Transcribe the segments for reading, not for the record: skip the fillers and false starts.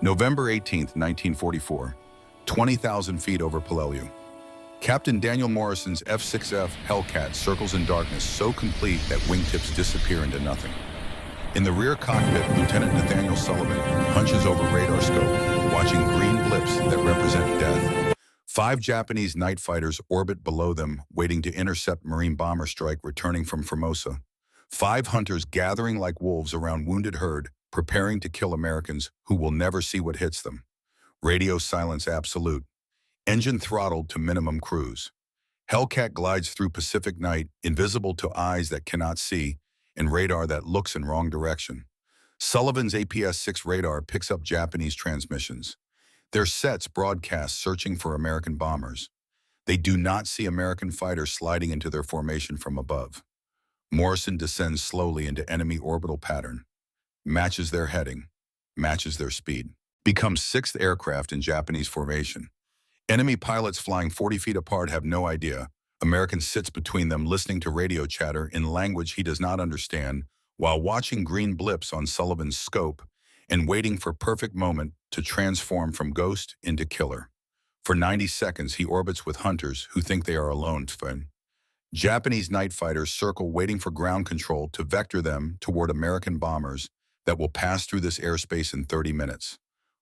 November 18, 1944, 20,000 feet over Peleliu. Captain Daniel Morrison's F-6F Hellcat circles in darkness so complete that wingtips disappear into nothing. In the rear cockpit, Lieutenant Nathaniel Sullivan hunches over radar scope, watching green blips that represent death. 5 Japanese night fighters orbit below them, waiting to intercept Marine bomber strike returning from Formosa. 5 hunters gathering like wolves around wounded herd, preparing to kill Americans who will never see what hits them. Radio silence absolute. Engine throttled to minimum cruise. Hellcat glides through Pacific night, invisible to eyes that cannot see, and radar that looks in wrong direction. Sullivan's APS-6 radar picks up Japanese transmissions. Their sets broadcast searching for American bombers. They do not see American fighters sliding into their formation from above. Morrison descends slowly into enemy orbital pattern. Matches their heading, matches their speed. Becomes 6th aircraft in Japanese formation. Enemy pilots flying 40 feet apart have no idea. American sits between them listening to radio chatter in language he does not understand while watching green blips on Sullivan's scope and waiting for perfect moment to transform from ghost into killer. For 90 seconds, he orbits with hunters who think they are alone. Japanese night fighters circle waiting for ground control to vector them toward American bombers that will pass through this airspace in 30 minutes.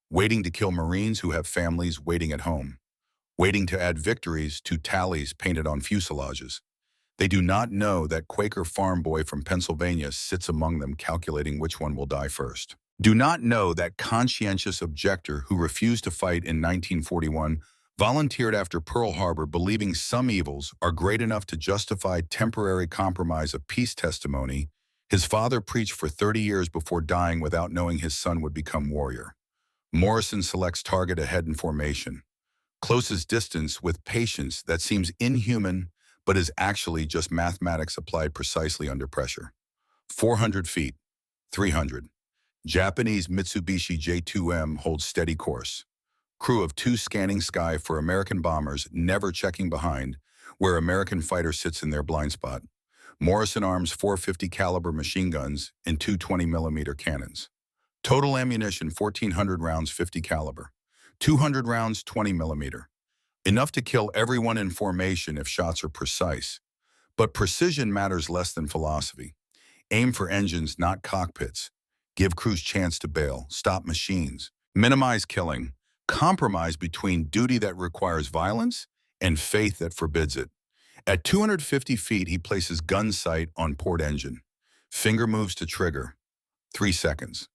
Waiting to kill Marines who have families waiting at home. Waiting to add victories to tallies painted on fuselages. They do not know that Quaker farm boy from Pennsylvania sits among them calculating which one will die first. Do not know that conscientious objector who refused to fight in 1941 volunteered after Pearl Harbor believing some evils are great enough to justify temporary compromise of peace testimony. His father preached for 30 years before dying without knowing his son would become warrior. Morrison selects target ahead in formation. Closest distance with patience that seems inhuman, but is actually just mathematics applied precisely under pressure. 400 feet, 300. Japanese Mitsubishi J2M holds steady course. Crew of 2 scanning sky for American bombers, never checking behind, where American fighter sits in their blind spot. Morrison arms 450 caliber machine guns and 2 20mm cannons. Total ammunition 1,400 rounds 50 caliber. 200 rounds 20mm. Enough to kill everyone in formation if shots are precise. But precision matters less than philosophy. Aim for engines, not cockpits. Give crews chance to bail, stop machines. Minimize killing. Compromise between duty that requires violence and faith that forbids it. At 250 feet, he places gun sight on port engine. Finger moves to trigger. 3 seconds.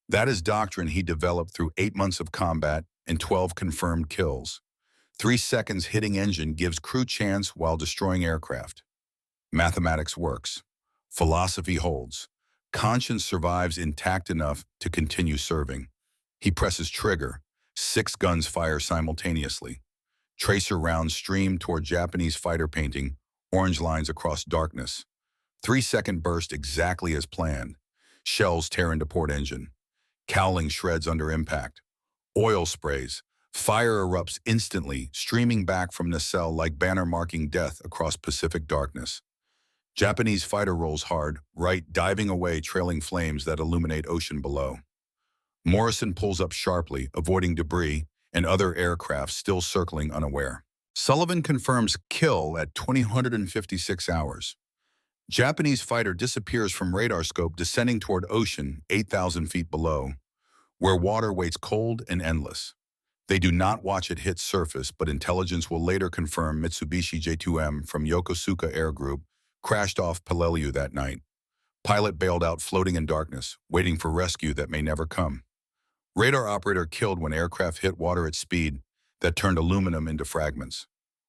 That is doctrine he developed through 8 months of combat and 12 confirmed kills. 3 seconds hitting engine gives crew chance while destroying aircraft. Mathematics works. Philosophy holds. Conscience survives intact enough to continue serving. He presses trigger. 6 guns fire simultaneously. Tracer rounds stream toward Japanese fighter painting, orange lines across darkness. 3-second burst exactly as planned. Shells tear into port engine. Cowling shreds under impact. Oil sprays. Fire erupts instantly, streaming back from nacelle like banner marking death across Pacific darkness. Japanese fighter rolls hard, right, diving away, trailing flames that illuminate ocean below. Morrison pulls up sharply, avoiding debris and other aircraft still circling unaware. Sullivan confirms kill at 256 hours. Japanese fighter disappears from radar scope descending toward ocean 8,000 feet below, where water waits cold and endless. They do not watch it hit surface, but intelligence will later confirm Mitsubishi J2M from Yokosuka Air Group crashed off Peleliu that night. Pilot bailed out floating in darkness, waiting for rescue that may never come. Radar operator killed when aircraft hit water at speed that turned aluminum into fragments.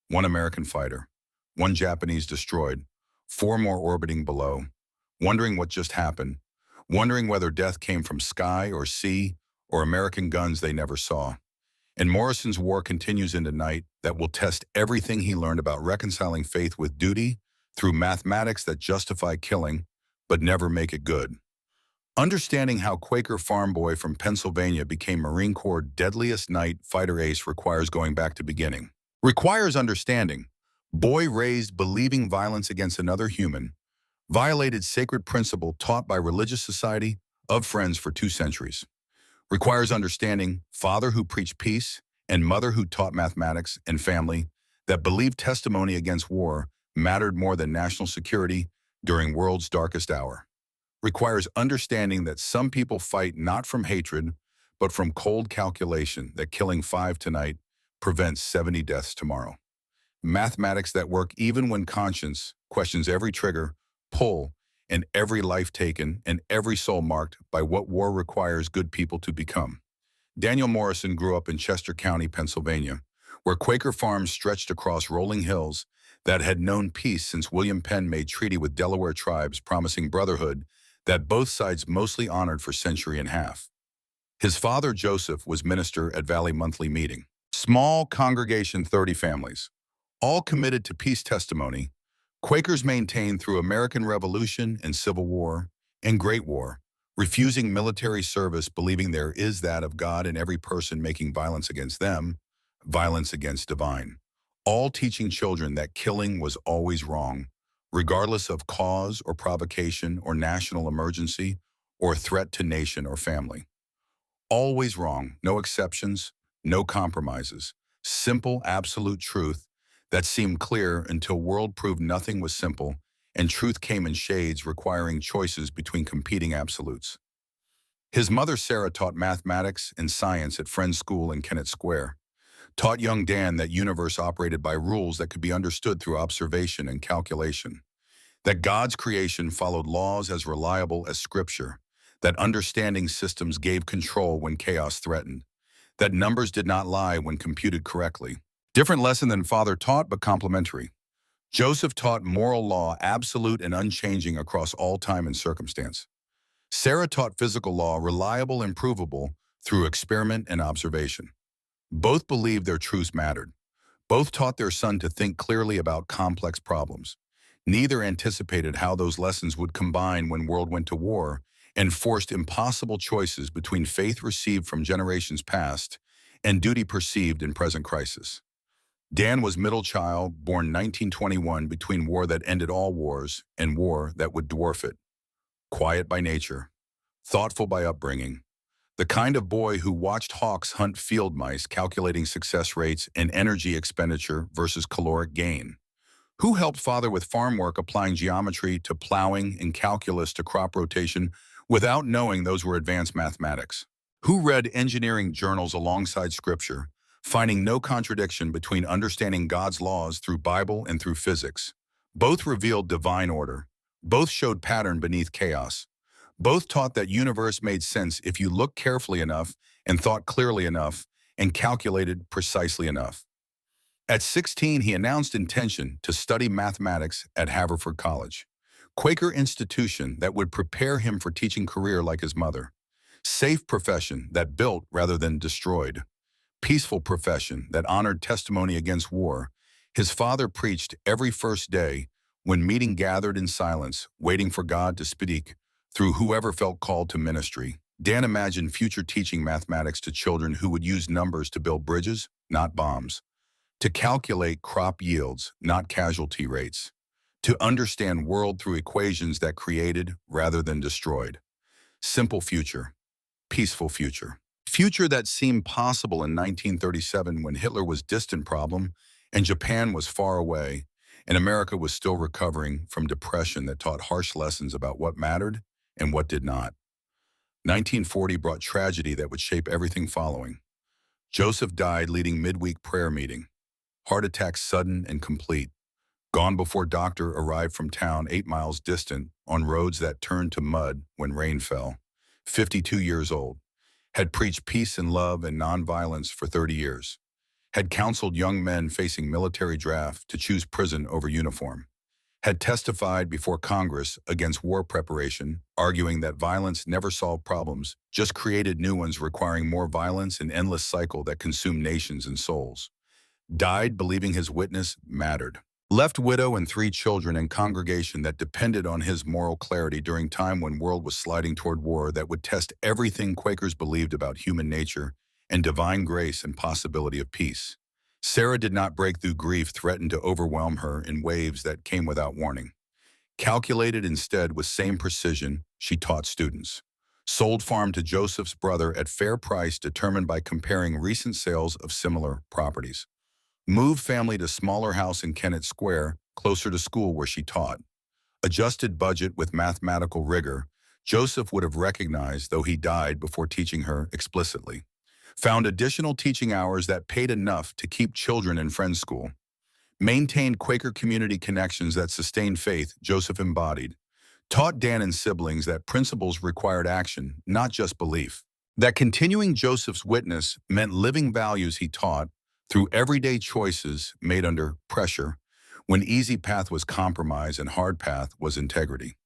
1 American fighter. 1 Japanese destroyed. 4 more orbiting below. Wondering what just happened. Wondering whether death came from sky or sea or American guns they never saw. And Morrison's war continues into night that will test everything he learned about reconciling faith with duty through mathematics that justify killing but never make it good. Understanding how Quaker farm boy from Pennsylvania became Marine Corps' deadliest night fighter ace requires going back to beginning. Requires understanding. Boy raised believing violence against another human, violated sacred principle taught by religious society of friends for 2 centuries. Requires understanding father who preached peace and mother who taught mathematics and family that believed testimony against war mattered more than national security during world's darkest hour. Requires understanding that some people fight not from hatred, but from cold calculation that killing 5 tonight prevents 70 deaths tomorrow. Mathematics that work even when conscience questions every trigger, pull, and every life taken and every soul marked by what war requires good people to become. Daniel Morrison grew up in Chester County, Pennsylvania, where Quaker farms stretched across rolling hills that had known peace since William Penn made treaty with Delaware tribes promising brotherhood that both sides mostly honored for century and a half. His father, Joseph, was minister at Valley Monthly Meeting. Small congregation, 30 families, all committed to peace testimony. Quakers maintained through American Revolution and Civil War and Great War, refusing military service, believing there is that of God in every person, making violence against them, violence against divine. All teaching children that killing was always wrong, regardless of cause or provocation or national emergency or threat to nation or family. Always wrong, no exceptions, no compromises. Simple, absolute truth that seemed clear until world proved nothing was simple, and truth came in shades requiring choices between competing absolutes. His mother, Sarah, taught mathematics and science at Friends School in Kennett Square, taught young Dan that universe operated by rules that could be understood through observation and calculation, that God's creation followed laws as reliable as Scripture, that understanding systems gave control when chaos threatened, that numbers did not lie when computed correctly. Different lesson than father taught, but complementary. Joseph taught moral law, absolute and unchanging across all time and circumstance. Sarah taught physical law, reliable and provable through experiment and observation. Both believed their truths mattered. Both taught their son to think clearly about complex problems. Neither anticipated how those lessons would combine when world went to war and forced impossible choices between faith received from generations past and duty perceived in present crisis. Dan was middle child, born 1921, between war that ended all wars and war that would dwarf it. Quiet by nature, thoughtful by upbringing, the kind of boy who watched hawks hunt field mice, calculating success rates and energy expenditure versus caloric gain. Who helped father with farm work, applying geometry to plowing and calculus to crop rotation without knowing those were advanced mathematics? Who read engineering journals alongside scripture, finding no contradiction between understanding God's laws through Bible and through physics? Both revealed divine order. Both showed pattern beneath chaos. Both taught that universe made sense if you looked carefully enough and thought clearly enough and calculated precisely enough. At 16, he announced intention to study mathematics at Haverford College, Quaker institution that would prepare him for teaching career like his mother. Safe profession that built rather than destroyed. Peaceful profession that honored testimony against war. His father preached every first day when meeting gathered in silence, waiting for God to speak through whoever felt called to ministry. Dan imagined future teaching mathematics to children who would use numbers to build bridges, not bombs, to calculate crop yields, not casualty rates, to understand world through equations that created rather than destroyed. Simple future, peaceful future. Future that seemed possible in 1937 when Hitler was distant problem and Japan was far away and America was still recovering from depression that taught harsh lessons about what mattered and what did not. 1940 brought tragedy that would shape everything following. Joseph died leading midweek prayer meeting. Heart attack sudden and complete. Gone before doctor arrived from town 8 miles distant on roads that turned to mud when rain fell. 52 years old. Had preached peace and love and nonviolence for 30 years. Had counseled young men facing military draft to choose prison over uniform. Had testified before Congress against war preparation, arguing that violence never solved problems, just created new ones requiring more violence, an endless cycle that consumed nations and souls. Died believing his witness mattered. Left widow and 3 children and congregation that depended on his moral clarity during time when world was sliding toward war that would test everything Quakers believed about human nature and divine grace and possibility of peace. Sarah did not break through grief, threatened to overwhelm her in waves that came without warning. Calculated instead with same precision, she taught students. Sold farm to Joseph's brother at fair price determined by comparing recent sales of similar properties. Moved family to smaller house in Kennett Square, closer to school where she taught. Adjusted budget with mathematical rigor, Joseph would have recognized, though he died before teaching her explicitly. Found additional teaching hours that paid enough to keep children in friends' school. Maintained Quaker community connections that sustained faith Joseph embodied. Taught Dan and siblings that principles required action, not just belief. That continuing Joseph's witness meant living values he taught through everyday choices made under pressure, when easy path was compromise and hard path was integrity.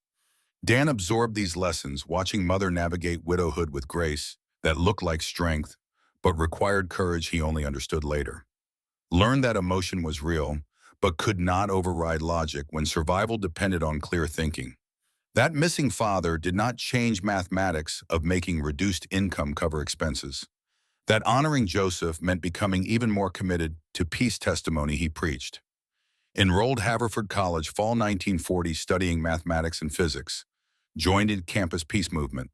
Dan absorbed these lessons, watching mother navigate widowhood with grace that looked like strength, but required courage he only understood later. Learned that emotion was real, but could not override logic when survival depended on clear thinking. That missing father did not change mathematics of making reduced income cover expenses. That honoring Joseph meant becoming even more committed to peace testimony he preached. Enrolled Haverford College fall 1940 studying mathematics and physics. Joined in campus peace movement.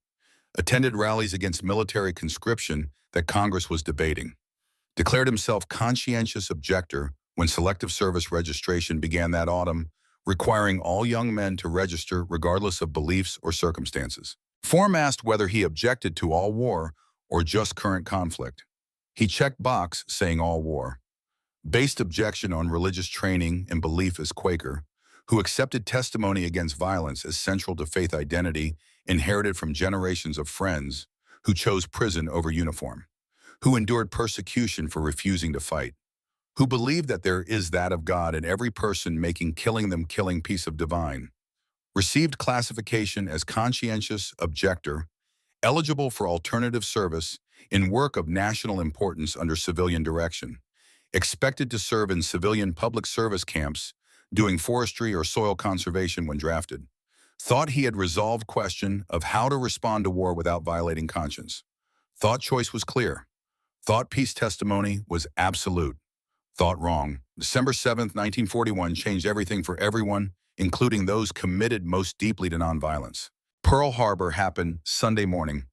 Attended rallies against military conscription that Congress was debating. Declared himself conscientious objector when selective service registration began that autumn, requiring all young men to register regardless of beliefs or circumstances. Form asked whether he objected to all war or just current conflict. He checked box saying all war. Based objection on religious training and belief as Quaker, who accepted testimony against violence as central to faith identity inherited from generations of friends who chose prison over uniform, who endured persecution for refusing to fight, who believed that there is that of God in every person making killing them killing piece of divine, received classification as conscientious objector, eligible for alternative service in work of national importance under civilian direction, expected to serve in civilian public service camps, doing forestry or soil conservation when drafted. Thought he had resolved question of how to respond to war without violating conscience. Thought choice was clear. Thought peace testimony was absolute. Thought wrong. December 7th, 1941 changed everything for everyone, including those committed most deeply to nonviolence. Pearl Harbor happened Sunday morning,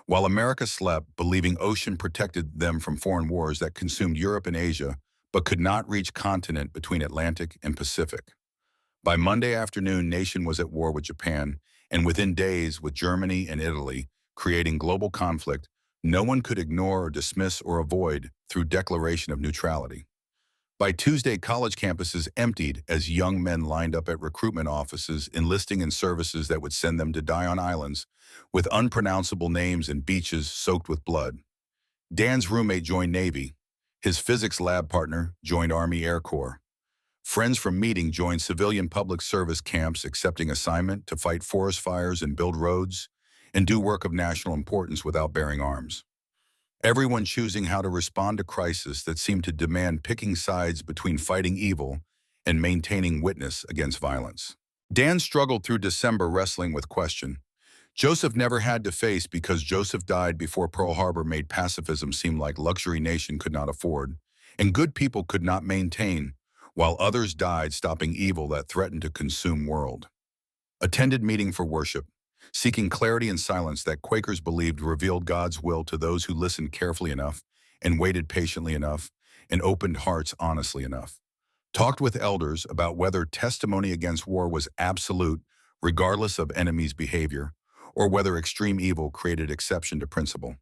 while America slept, believing ocean protected them from foreign wars that consumed Europe and Asia, but could not reach continent between Atlantic and Pacific. By Monday afternoon, nation was at war with Japan, and within days with Germany and Italy, creating global conflict no one could ignore or dismiss or avoid through declaration of neutrality. By Tuesday, college campuses emptied as young men lined up at recruitment offices enlisting in services that would send them to die on islands with unpronounceable names and beaches soaked with blood. Dan's roommate joined Navy. His physics lab partner joined Army Air Corps. Friends from meeting joined civilian public service camps accepting assignment to fight forest fires and build roads and do work of national importance without bearing arms. Everyone choosing how to respond to crisis that seemed to demand picking sides between fighting evil and maintaining witness against violence. Dan struggled through December wrestling with question Joseph never had to face because Joseph died before Pearl Harbor made pacifism seem like luxury nation could not afford, and good people could not maintain, while others died stopping evil that threatened to consume world. Attended meeting for worship, seeking clarity in silence that Quakers believed revealed God's will to those who listened carefully enough and waited patiently enough and opened hearts honestly enough. Talked with elders about whether testimony against war was absolute regardless of enemies' behavior, or whether extreme evil created exception to principle.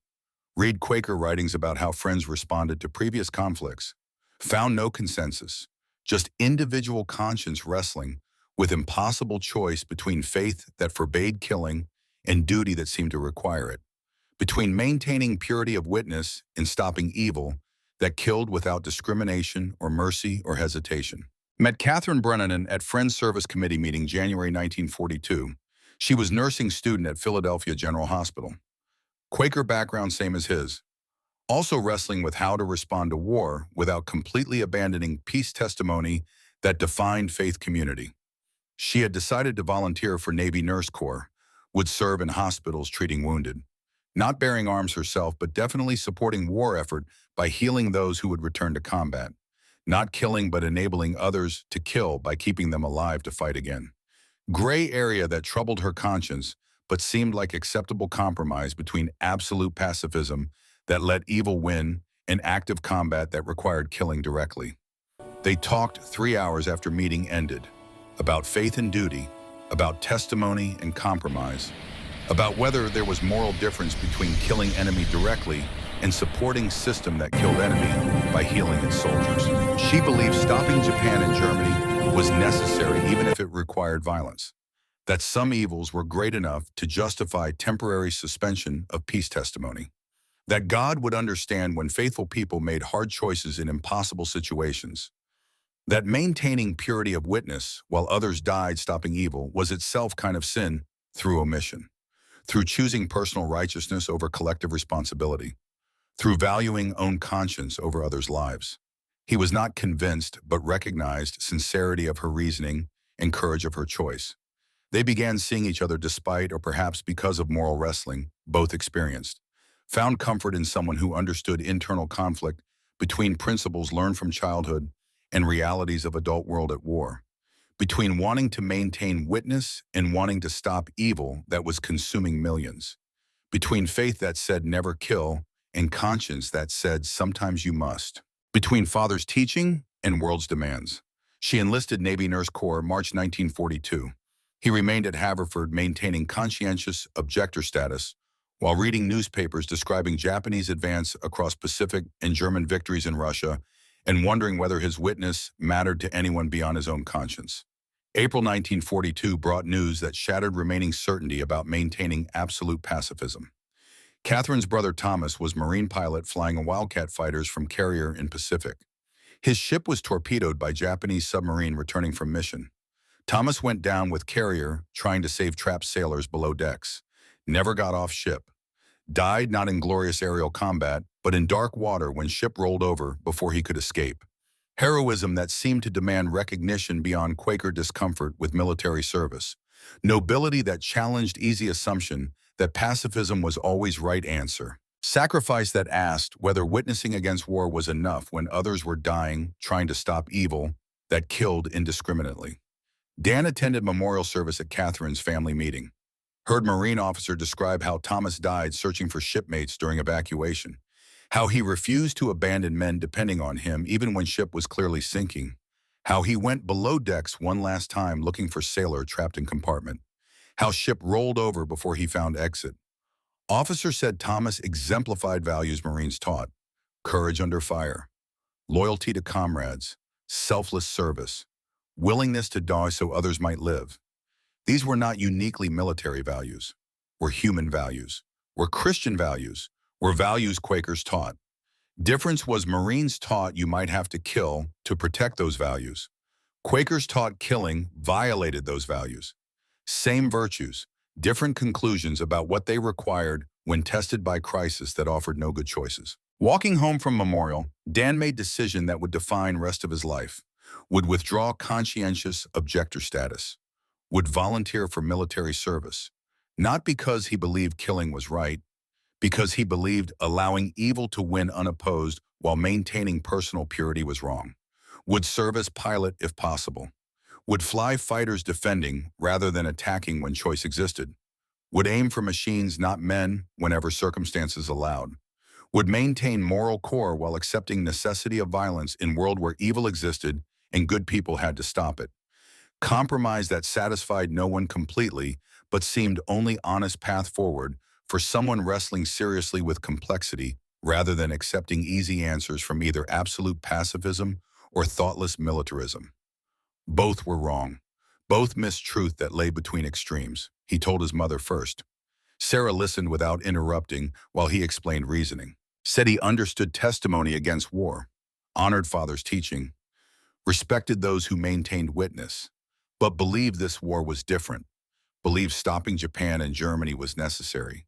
Read Quaker writings about how friends responded to previous conflicts. Found no consensus, just individual conscience wrestling with impossible choice between faith that forbade killing and duty that seemed to require it, between maintaining purity of witness and stopping evil that killed without discrimination or mercy or hesitation. Met Catherine Brennan at Friends Service Committee meeting January 1942. She was nursing student at Philadelphia General Hospital. Quaker background same as his. Also wrestling with how to respond to war without completely abandoning peace testimony that defined faith community. She had decided to volunteer for Navy Nurse Corps, would serve in hospitals treating wounded. Not bearing arms herself, but definitely supporting war effort by healing those who would return to combat. Not killing, but enabling others to kill by keeping them alive to fight again. Gray area that troubled her conscience, but seemed like acceptable compromise between absolute pacifism that let evil win and active combat that required killing directly. They talked 3 hours after meeting ended, about faith and duty, about testimony and compromise, about whether there was moral difference between killing enemy directly and supporting system that killed enemy by healing its soldiers. She believed stopping Japan and Germany was necessary even if it required violence, that some evils were great enough to justify temporary suspension of peace testimony, that God would understand when faithful people made hard choices in impossible situations, that maintaining purity of witness while others died stopping evil was itself kind of sin through omission, through choosing personal righteousness over collective responsibility, through valuing own conscience over others' lives. He was not convinced, but recognized sincerity of her reasoning and courage of her choice. They began seeing each other despite, or perhaps because of moral wrestling, both experienced, found comfort in someone who understood internal conflict between principles learned from childhood and realities of adult world at war, between wanting to maintain witness and wanting to stop evil that was consuming millions, between faith that said never kill and conscience that said sometimes you must, between father's teaching and world's demands. She enlisted Navy Nurse Corps March 1942. He remained at Haverford maintaining conscientious objector status while reading newspapers describing Japanese advance across Pacific and German victories in Russia and wondering whether his witness mattered to anyone beyond his own conscience. April 1942 brought news that shattered remaining certainty about maintaining absolute pacifism. Catherine's brother Thomas was Marine pilot flying a Wildcat fighters from Carrier in Pacific. His ship was torpedoed by Japanese submarine returning from mission. Thomas went down with Carrier trying to save trapped sailors below decks. Never got off ship. Died not in glorious aerial combat, but in dark water when ship rolled over before he could escape. Heroism that seemed to demand recognition beyond Quaker discomfort with military service. Nobility that challenged easy assumption that pacifism was always right answer. Sacrifice that asked whether witnessing against war was enough when others were dying trying to stop evil that killed indiscriminately. Dan attended memorial service at Catherine's family meeting. Heard Marine officer describe how Thomas died searching for shipmates during evacuation, how he refused to abandon men depending on him even when ship was clearly sinking, how he went below decks one last time looking for sailor trapped in compartment, how ship rolled over before he found exit. Officer said Thomas exemplified values Marines taught: courage under fire, loyalty to comrades, selfless service, willingness to die so others might live. These were not uniquely military values, were human values, were Christian values, were values Quakers taught. Difference was Marines taught you might have to kill to protect those values. Quakers taught killing violated those values. Same virtues, different conclusions about what they required when tested by crisis that offered no good choices. Walking home from memorial, Dan made decision that would define rest of his life, would withdraw conscientious objector status, would volunteer for military service, not because he believed killing was right, because he believed allowing evil to win unopposed while maintaining personal purity was wrong, would serve as pilot if possible, would fly fighters defending rather than attacking when choice existed, would aim for machines not men whenever circumstances allowed, would maintain moral core while accepting necessity of violence in world where evil existed and good people had to stop it. Compromise that satisfied no one completely, but seemed only honest path forward for someone wrestling seriously with complexity rather than accepting easy answers from either absolute pacifism or thoughtless militarism. Both were wrong. Both missed truth that lay between extremes. He told his mother first. Sarah listened without interrupting while he explained reasoning. Said he understood testimony against war, honored father's teaching, respected those who maintained witness, but believed this war was different, believed stopping Japan and Germany was necessary,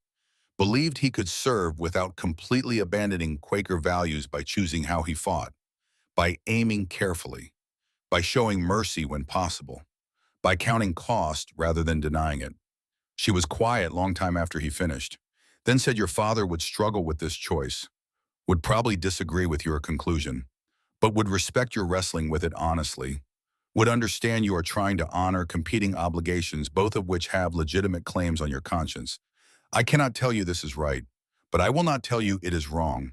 believed he could serve without completely abandoning Quaker values by choosing how he fought, by aiming carefully, by showing mercy when possible, by counting cost rather than denying it. She was quiet long time after he finished, then said your father would struggle with this choice, would probably disagree with your conclusion, but would respect your wrestling with it honestly, would understand you are trying to honor competing obligations, both of which have legitimate claims on your conscience. I cannot tell you this is right, but I will not tell you it is wrong.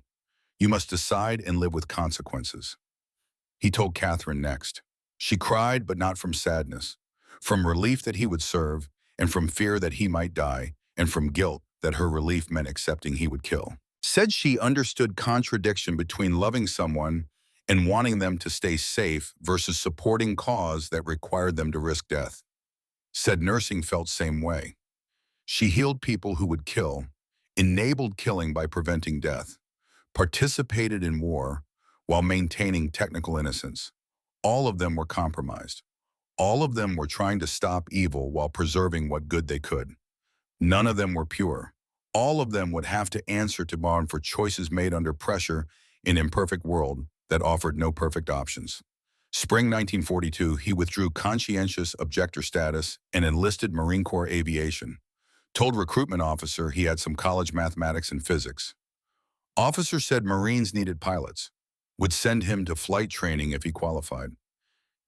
You must decide and live with consequences. He told Catherine next. She cried, but not from sadness, from relief that he would serve, and from fear that he might die, and from guilt that her relief meant accepting he would kill. Said she understood contradiction between loving someone and wanting them to stay safe versus supporting cause that required them to risk death. Said nursing felt same way. She healed people who would kill, enabled killing by preventing death, participated in war while maintaining technical innocence. All of them were compromised. All of them were trying to stop evil while preserving what good they could. None of them were pure. All of them would have to answer to bond for choices made under pressure in an imperfect world that offered no perfect options. Spring 1942, he withdrew conscientious objector status and enlisted Marine Corps aviation. Told recruitment officer he had some college mathematics and physics. Officer said Marines needed pilots, would send him to flight training if he qualified.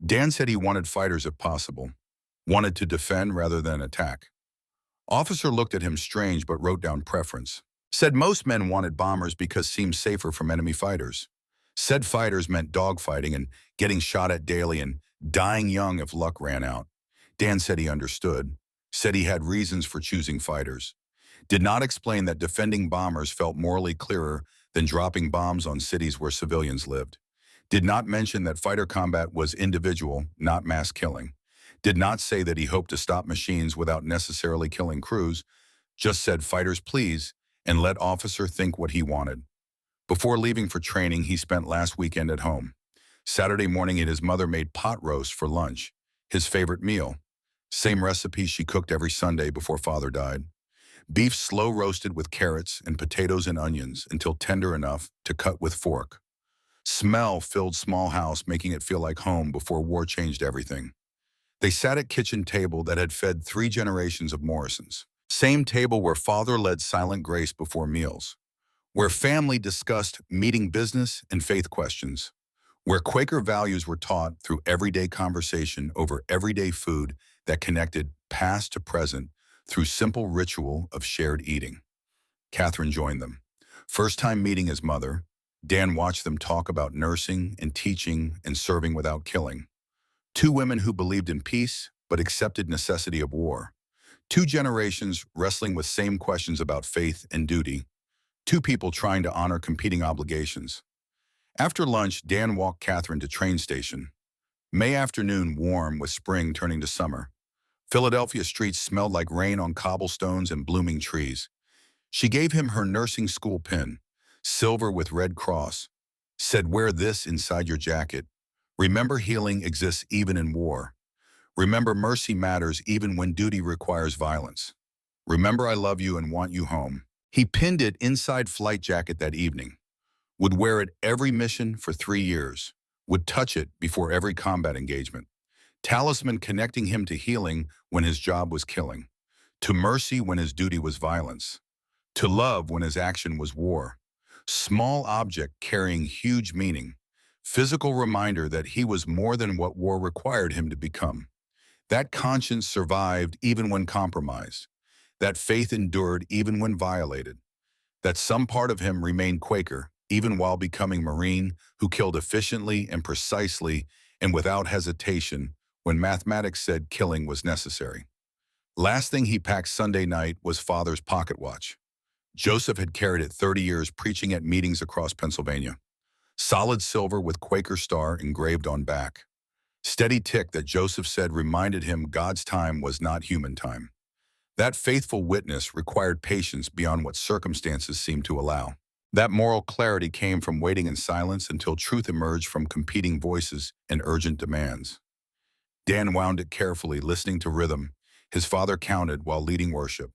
Dan said he wanted fighters if possible, wanted to defend rather than attack. Officer looked at him strange but wrote down preference. Said most men wanted bombers because seemed safer from enemy fighters. Said fighters meant dogfighting and getting shot at daily and dying young if luck ran out. Dan said he understood, said he had reasons for choosing fighters. Did not explain that defending bombers felt morally clearer than dropping bombs on cities where civilians lived. Did not mention that fighter combat was individual, not mass killing. Did not say that he hoped to stop machines without necessarily killing crews, just said fighters please and let officer think what he wanted. Before leaving for training, he spent last weekend at home. Saturday morning, his mother made pot roast for lunch, his favorite meal. Same recipe she cooked every Sunday before father died. Beef slow roasted with carrots and potatoes and onions until tender enough to cut with fork. Smell filled small house, making it feel like home before war changed everything. They sat at kitchen table that had fed 3 generations of Morrisons. Same table where father led silent grace before meals. Where family discussed meeting business and faith questions. Where Quaker values were taught through everyday conversation over everyday food that connected past to present through simple ritual of shared eating. Catherine joined them. First time meeting his mother, Dan watched them talk about nursing and teaching and serving without killing. 2 women who believed in peace but accepted necessity of war. 2 generations wrestling with same questions about faith and duty. 2 people trying to honor competing obligations. After lunch, Dan walked Catherine to train station. May afternoon warm with spring turning to summer. Philadelphia streets smelled like rain on cobblestones and blooming trees. She gave him her nursing school pin, silver with red cross. Said wear this inside your jacket. Remember healing exists even in war. Remember mercy matters even when duty requires violence. Remember I love you and want you home. He pinned it inside flight jacket that evening. Would wear it every mission for 3 years. Would touch it before every combat engagement. Talisman connecting him to healing when his job was killing. To mercy when his duty was violence. To love when his action was war. Small object carrying huge meaning. Physical reminder that he was more than what war required him to become. That conscience survived even when compromised. That faith endured even when violated. That some part of him remained Quaker, even while becoming Marine, who killed efficiently and precisely and without hesitation when mathematics said killing was necessary. Last thing he packed Sunday night was father's pocket watch. Joseph had carried it 30 years preaching at meetings across Pennsylvania. Solid silver with Quaker star engraved on back. Steady tick that Joseph said reminded him God's time was not human time. That faithful witness required patience beyond what circumstances seemed to allow. That moral clarity came from waiting in silence until truth emerged from competing voices and urgent demands. Dan wound it carefully, listening to rhythm. His father counted while leading worship.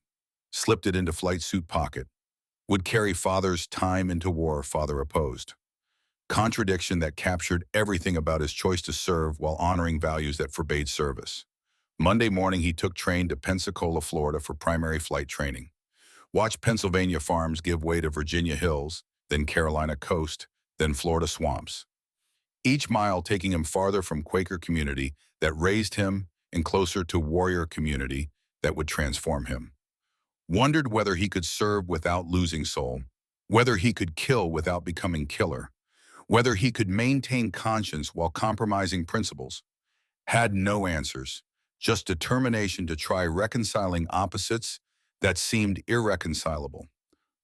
Slipped it into flight suit pocket. Would carry father's time into war, father opposed. Contradiction that captured everything about his choice to serve while honoring values that forbade service. Monday morning, he took train to Pensacola, Florida for primary flight training. Watched Pennsylvania farms give way to Virginia hills, then Carolina coast, then Florida swamps. each mile taking him farther from Quaker community that raised him and closer to warrior community that would transform him. Wondered whether he could serve without losing soul, whether he could kill without becoming killer, whether he could maintain conscience while compromising principles. Had no answers, just determination to try reconciling opposites that seemed irreconcilable,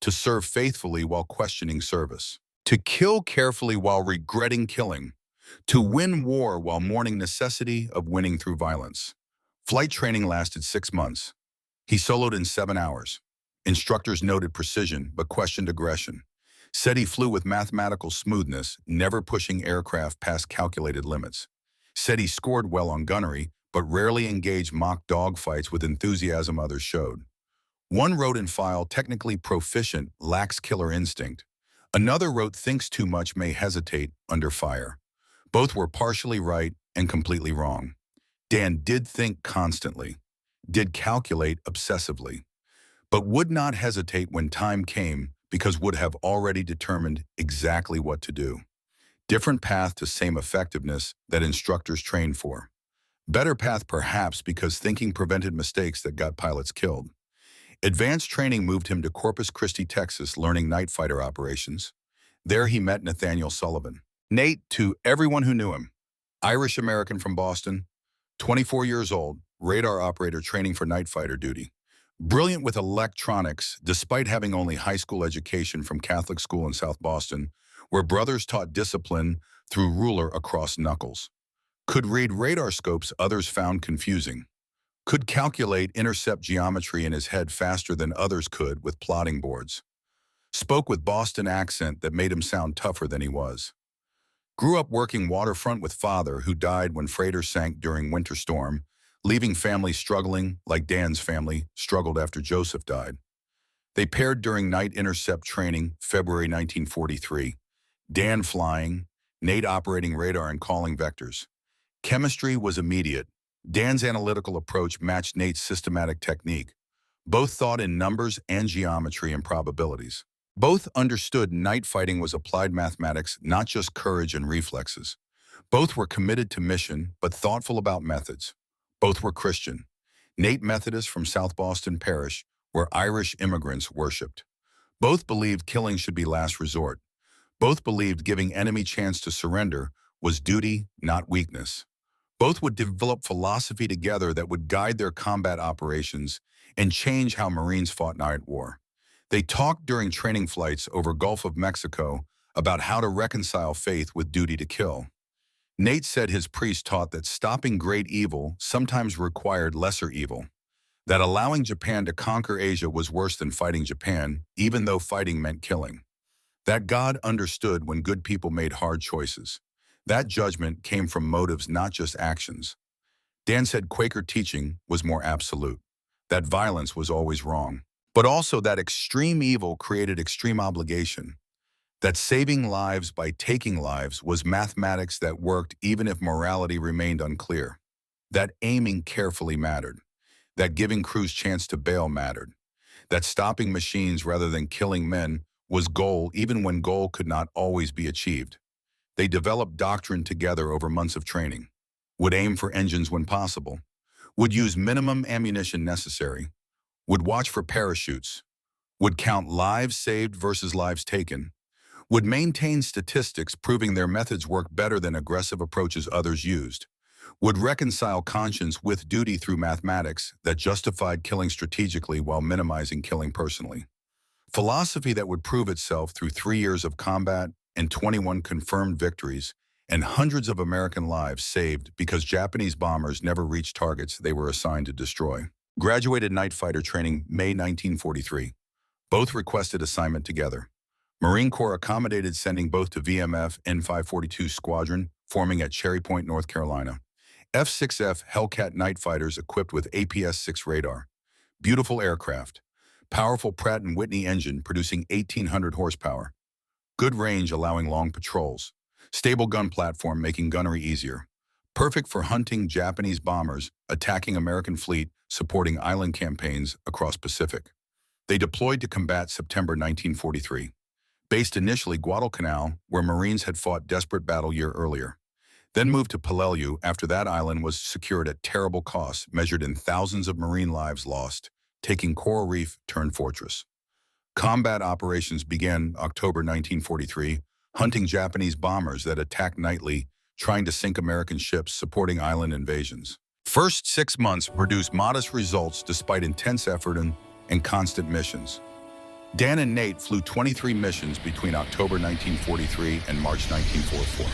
to serve faithfully while questioning service, to kill carefully while regretting killing, to win war while mourning necessity of winning through violence. Flight training lasted 6 months. He soloed in 7 hours. Instructors noted precision but questioned aggression. Said he flew with mathematical smoothness, never pushing aircraft past calculated limits. Said he scored well on gunnery, but rarely engaged mock dogfights with enthusiasm others showed. One wrote in file, technically proficient, lacks killer instinct. Another wrote, thinks too much, may hesitate under fire. Both were partially right and completely wrong. Dan did think constantly, did calculate obsessively, but would not hesitate when time came because would have already determined exactly what to do. Different path to same effectiveness that instructors trained for. Better path perhaps because thinking prevented mistakes that got pilots killed. Advanced training moved him to Corpus Christi, Texas, learning night fighter operations. There he met Nathaniel Sullivan. Nate, to everyone who knew him. Irish-American from Boston, 24 years old, radar operator training for night fighter duty. Brilliant with electronics, despite having only high school education from Catholic school in South Boston, where brothers taught discipline through ruler across knuckles. Could read radar scopes others found confusing. Could calculate intercept geometry in his head faster than others could with plotting boards. Spoke with Boston accent that made him sound tougher than he was. Grew up working waterfront with father who died when freighter sank during winter storm, leaving family struggling like Dan's family struggled after Joseph died. They paired during night intercept training, February 1943. Dan flying, Nate operating radar and calling vectors. Chemistry was immediate. Dan's analytical approach matched Nate's systematic technique. Both thought in numbers and geometry and probabilities. Both understood night fighting was applied mathematics, not just courage and reflexes. Both were committed to mission, but thoughtful about methods. Both were Christian. Nate Methodist from South Boston Parish, where Irish immigrants worshipped. Both believed killing should be last resort. Both believed giving enemy chance to surrender was duty, not weakness. Both would develop philosophy together that would guide their combat operations and change how Marines fought night war. They talked during training flights over Gulf of Mexico about how to reconcile faith with duty to kill. Nate said his priest taught that stopping great evil sometimes required lesser evil, that allowing Japan to conquer Asia was worse than fighting Japan, even though fighting meant killing. That God understood when good people made hard choices. That judgment came from motives, not just actions. Dan said Quaker teaching was more absolute, that violence was always wrong, but also that extreme evil created extreme obligation, that saving lives by taking lives was mathematics that worked even if morality remained unclear, that aiming carefully mattered, that giving crews chance to bail mattered, that stopping machines rather than killing men was goal even when goal could not always be achieved. They developed doctrine together over months of training, would aim for engines when possible, would use minimum ammunition necessary, would watch for parachutes, would count lives saved versus lives taken, would maintain statistics proving their methods work better than aggressive approaches others used, would reconcile conscience with duty through mathematics that justified killing strategically while minimizing killing personally. Philosophy that would prove itself through 3 years of combat and 21 confirmed victories and hundreds of American lives saved because Japanese bombers never reached targets they were assigned to destroy. Graduated night fighter training, May 1943. Both requested assignment together. Marine Corps accommodated sending both to VMF N542 Squadron, forming at Cherry Point, North Carolina. F-6F Hellcat night fighters equipped with APS-6 radar. Beautiful aircraft. Powerful Pratt & Whitney engine producing 1,800 horsepower. Good range allowing long patrols. Stable gun platform making gunnery easier. Perfect for hunting Japanese bombers, attacking American fleet, supporting island campaigns across Pacific. They deployed to combat September 1943. Based initially Guadalcanal, where Marines had fought desperate battle year earlier. Then moved to Peleliu after that island was secured at terrible costs, measured in thousands of Marine lives lost, taking coral reef turned fortress. Combat operations began October 1943, hunting Japanese bombers that attacked nightly, trying to sink American ships supporting island invasions. First 6 months produced modest results despite intense effort and constant missions. Dan and Nate flew 23 missions between October 1943 and March 1944.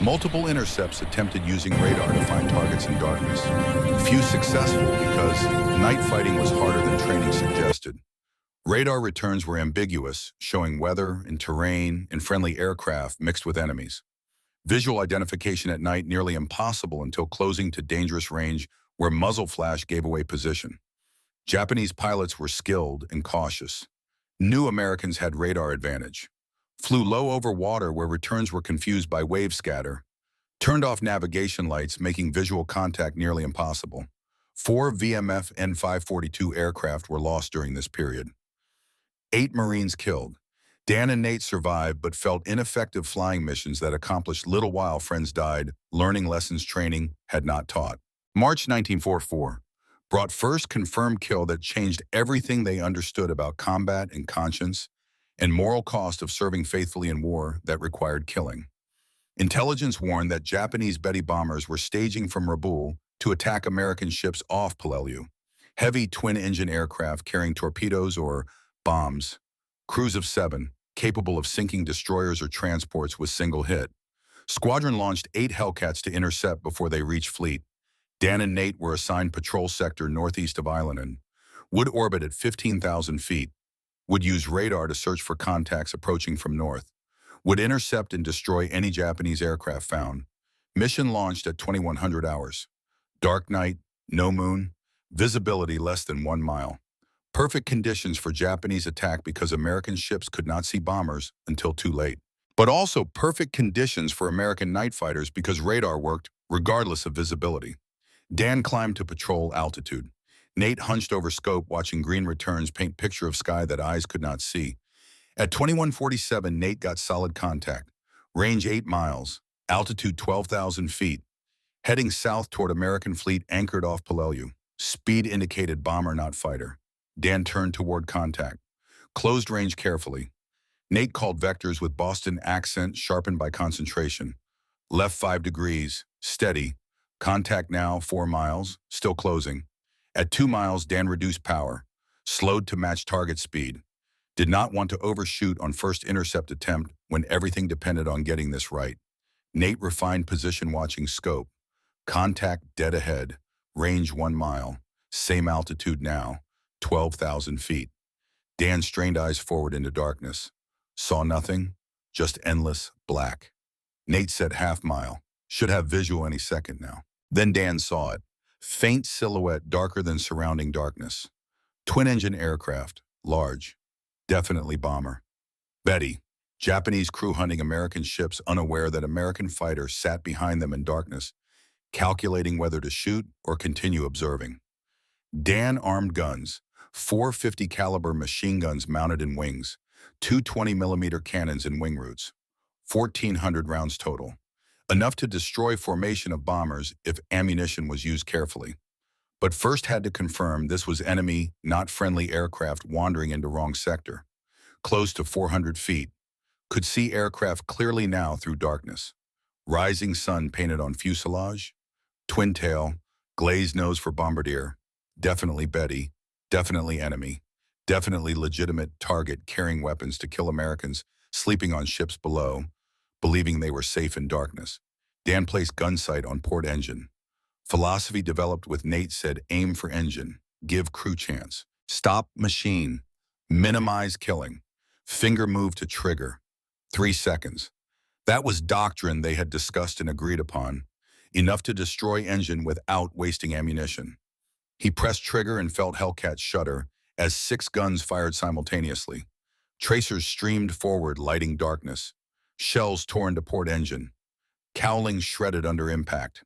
Multiple intercepts attempted using radar to find targets in darkness. Few successful because night fighting was harder than training suggested. Radar returns were ambiguous, showing weather and terrain and friendly aircraft mixed with enemies. Visual identification at night nearly impossible until closing to dangerous range where muzzle flash gave away position. Japanese pilots were skilled and cautious. New Americans had radar advantage. Flew low over water where returns were confused by wave scatter. Turned off navigation lights, making visual contact nearly impossible. 4 VMF N-542 aircraft were lost during this period. 8 Marines killed. Dan and Nate survived but felt ineffective flying missions that accomplished little while friends died, learning lessons training had not taught. March 1944 brought first confirmed kill that changed everything they understood about combat and conscience and moral cost of serving faithfully in war that required killing. Intelligence warned that Japanese Betty bombers were staging from Rabaul to attack American ships off Peleliu. Heavy twin-engine aircraft carrying torpedoes or bombs. Crews of 7, capable of sinking destroyers or transports with single hit. Squadron launched 8 Hellcats to intercept before they reached fleet. Dan and Nate were assigned patrol sector northeast of island and would orbit at 15,000 feet. Would use radar to search for contacts approaching from north. Would intercept and destroy any Japanese aircraft found. Mission launched at 2100 hours. Dark night, no moon, visibility less than 1 mile. Perfect conditions for Japanese attack because American ships could not see bombers until too late. But also perfect conditions for American night fighters because radar worked regardless of visibility. Dan climbed to patrol altitude. Nate hunched over scope watching green returns paint picture of sky that eyes could not see. At 2147, Nate got solid contact. Range 8 miles, altitude 12,000 feet. Heading south toward American fleet anchored off Peleliu. Speed indicated bomber, not fighter. Dan turned toward contact. Closed range carefully. Nate called vectors with Boston accent sharpened by concentration. Left 5 degrees, steady. Contact now 4 miles, still closing. At 2 miles, Dan reduced power. Slowed to match target speed. Did not want to overshoot on first intercept attempt when everything depended on getting this right. Nate refined position watching scope. Contact dead ahead. Range 1 mile. Same altitude now. 12,000 feet. Dan strained eyes forward into darkness. Saw nothing, just endless black. Nate said half mile. Should have visual any second now. Then Dan saw it. Faint silhouette darker than surrounding darkness. Twin-engine aircraft, large. Definitely bomber. Betty. Japanese crew hunting American ships unaware that American fighters sat behind them in darkness, calculating whether to shoot or continue observing. Dan armed guns. 4 50 caliber machine guns mounted in wings, 2 20mm cannons in wing roots, 1,400 rounds total. Enough to destroy formation of bombers if ammunition was used carefully. But first had to confirm this was enemy, not friendly aircraft wandering into wrong sector. Close to 400 feet. Could see aircraft clearly now through darkness. Rising sun painted on fuselage. Twin tail, glazed nose for bombardier. Definitely Betty. Definitely enemy. Definitely legitimate target carrying weapons to kill Americans sleeping on ships below, believing they were safe in darkness. Dan placed gun sight on port engine. Philosophy developed with Nate said aim for engine, give crew chance, stop machine, minimize killing, finger move to trigger, 3 seconds. That was doctrine they had discussed and agreed upon, enough to destroy engine without wasting ammunition. He pressed trigger and felt Hellcat shudder as 6 guns fired simultaneously. Tracers streamed forward, lighting darkness. Shells tore into port engine. Cowling shredded under impact.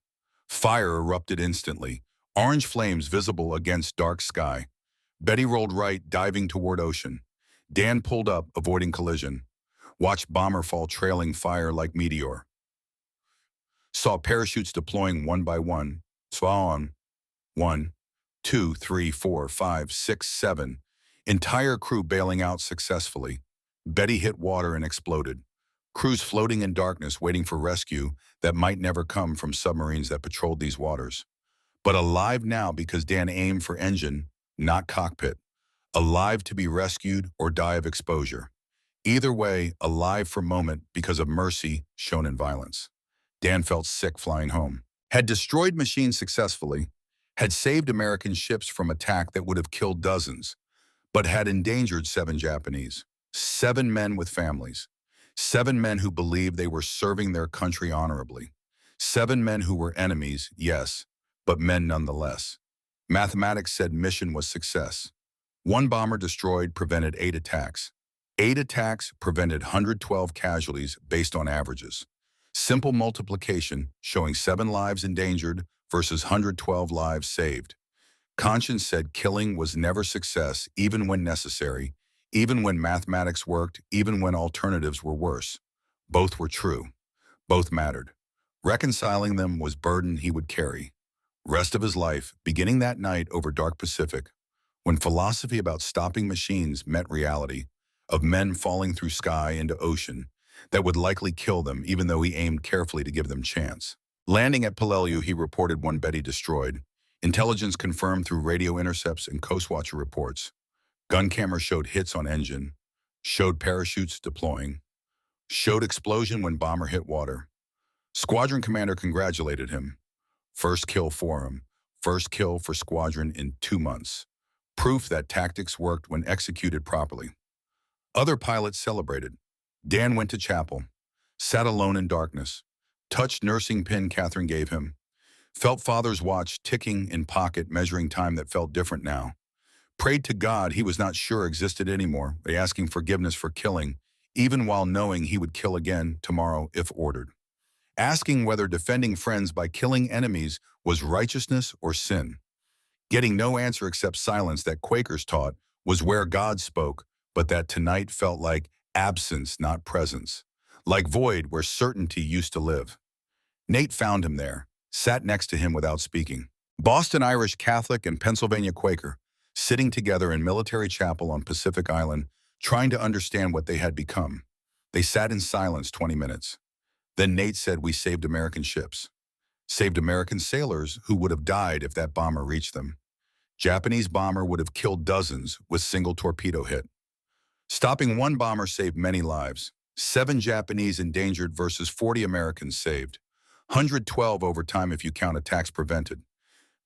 Fire erupted instantly, orange flames visible against dark sky. Betty rolled right, diving toward ocean. Dan pulled up, avoiding collision. Watched bomber fall trailing fire like meteor. Saw parachutes deploying one by one. Saw on 1, 2, 3, 4, 5, 6, 7. Entire crew bailing out successfully. Betty hit water and exploded. Crews floating in darkness waiting for rescue that might never come from submarines that patrolled these waters. But alive now because Dan aimed for engine, not cockpit. Alive to be rescued or die of exposure. Either way, alive for moment because of mercy shown in violence. Dan felt sick flying home. Had destroyed machines successfully, had saved American ships from attack that would have killed dozens, but had endangered 7 Japanese. 7 men with families. 7 men who believed they were serving their country honorably. 7 men who were enemies, yes, but men nonetheless. Mathematics said mission was success. 1 bomber destroyed prevented 8 attacks. 8 attacks prevented 112 casualties based on averages. Simple multiplication showing 7 lives endangered versus 112 lives saved. Conscience said killing was never success, even when necessary, even when mathematics worked, even when alternatives were worse. Both were true. Both mattered. Reconciling them was burden he would carry. Rest of his life, beginning that night over Dark Pacific, when philosophy about stopping machines met reality, of men falling through sky into ocean that would likely kill them even though he aimed carefully to give them chance. Landing at Peleliu, he reported 1 Betty destroyed. Intelligence confirmed through radio intercepts and Coastwatcher reports. Gun camera showed hits on engine, showed parachutes deploying, showed explosion when bomber hit water. Squadron commander congratulated him. First kill for him. First kill for squadron in 2 months. Proof that tactics worked when executed properly. Other pilots celebrated. Dan went to chapel, sat alone in darkness, touched nursing pin Catherine gave him, felt father's watch ticking in pocket, measuring time that felt different now. Prayed to God he was not sure existed anymore by asking forgiveness for killing, even while knowing he would kill again tomorrow if ordered. Asking whether defending friends by killing enemies was righteousness or sin. Getting no answer except silence that Quakers taught was where God spoke, but that tonight felt like absence, not presence. Like void where certainty used to live. Nate found him there, sat next to him without speaking. Boston Irish Catholic and Pennsylvania Quaker, sitting together in military chapel on Pacific Island, trying to understand what they had become. They sat in silence 20 minutes. Then Nate said, "We saved American ships. Saved American sailors who would have died if that bomber reached them. Japanese bomber would have killed dozens with single torpedo hit. Stopping 1 bomber saved many lives. 7 Japanese endangered versus 40 Americans saved. 112 over time if you count attacks prevented.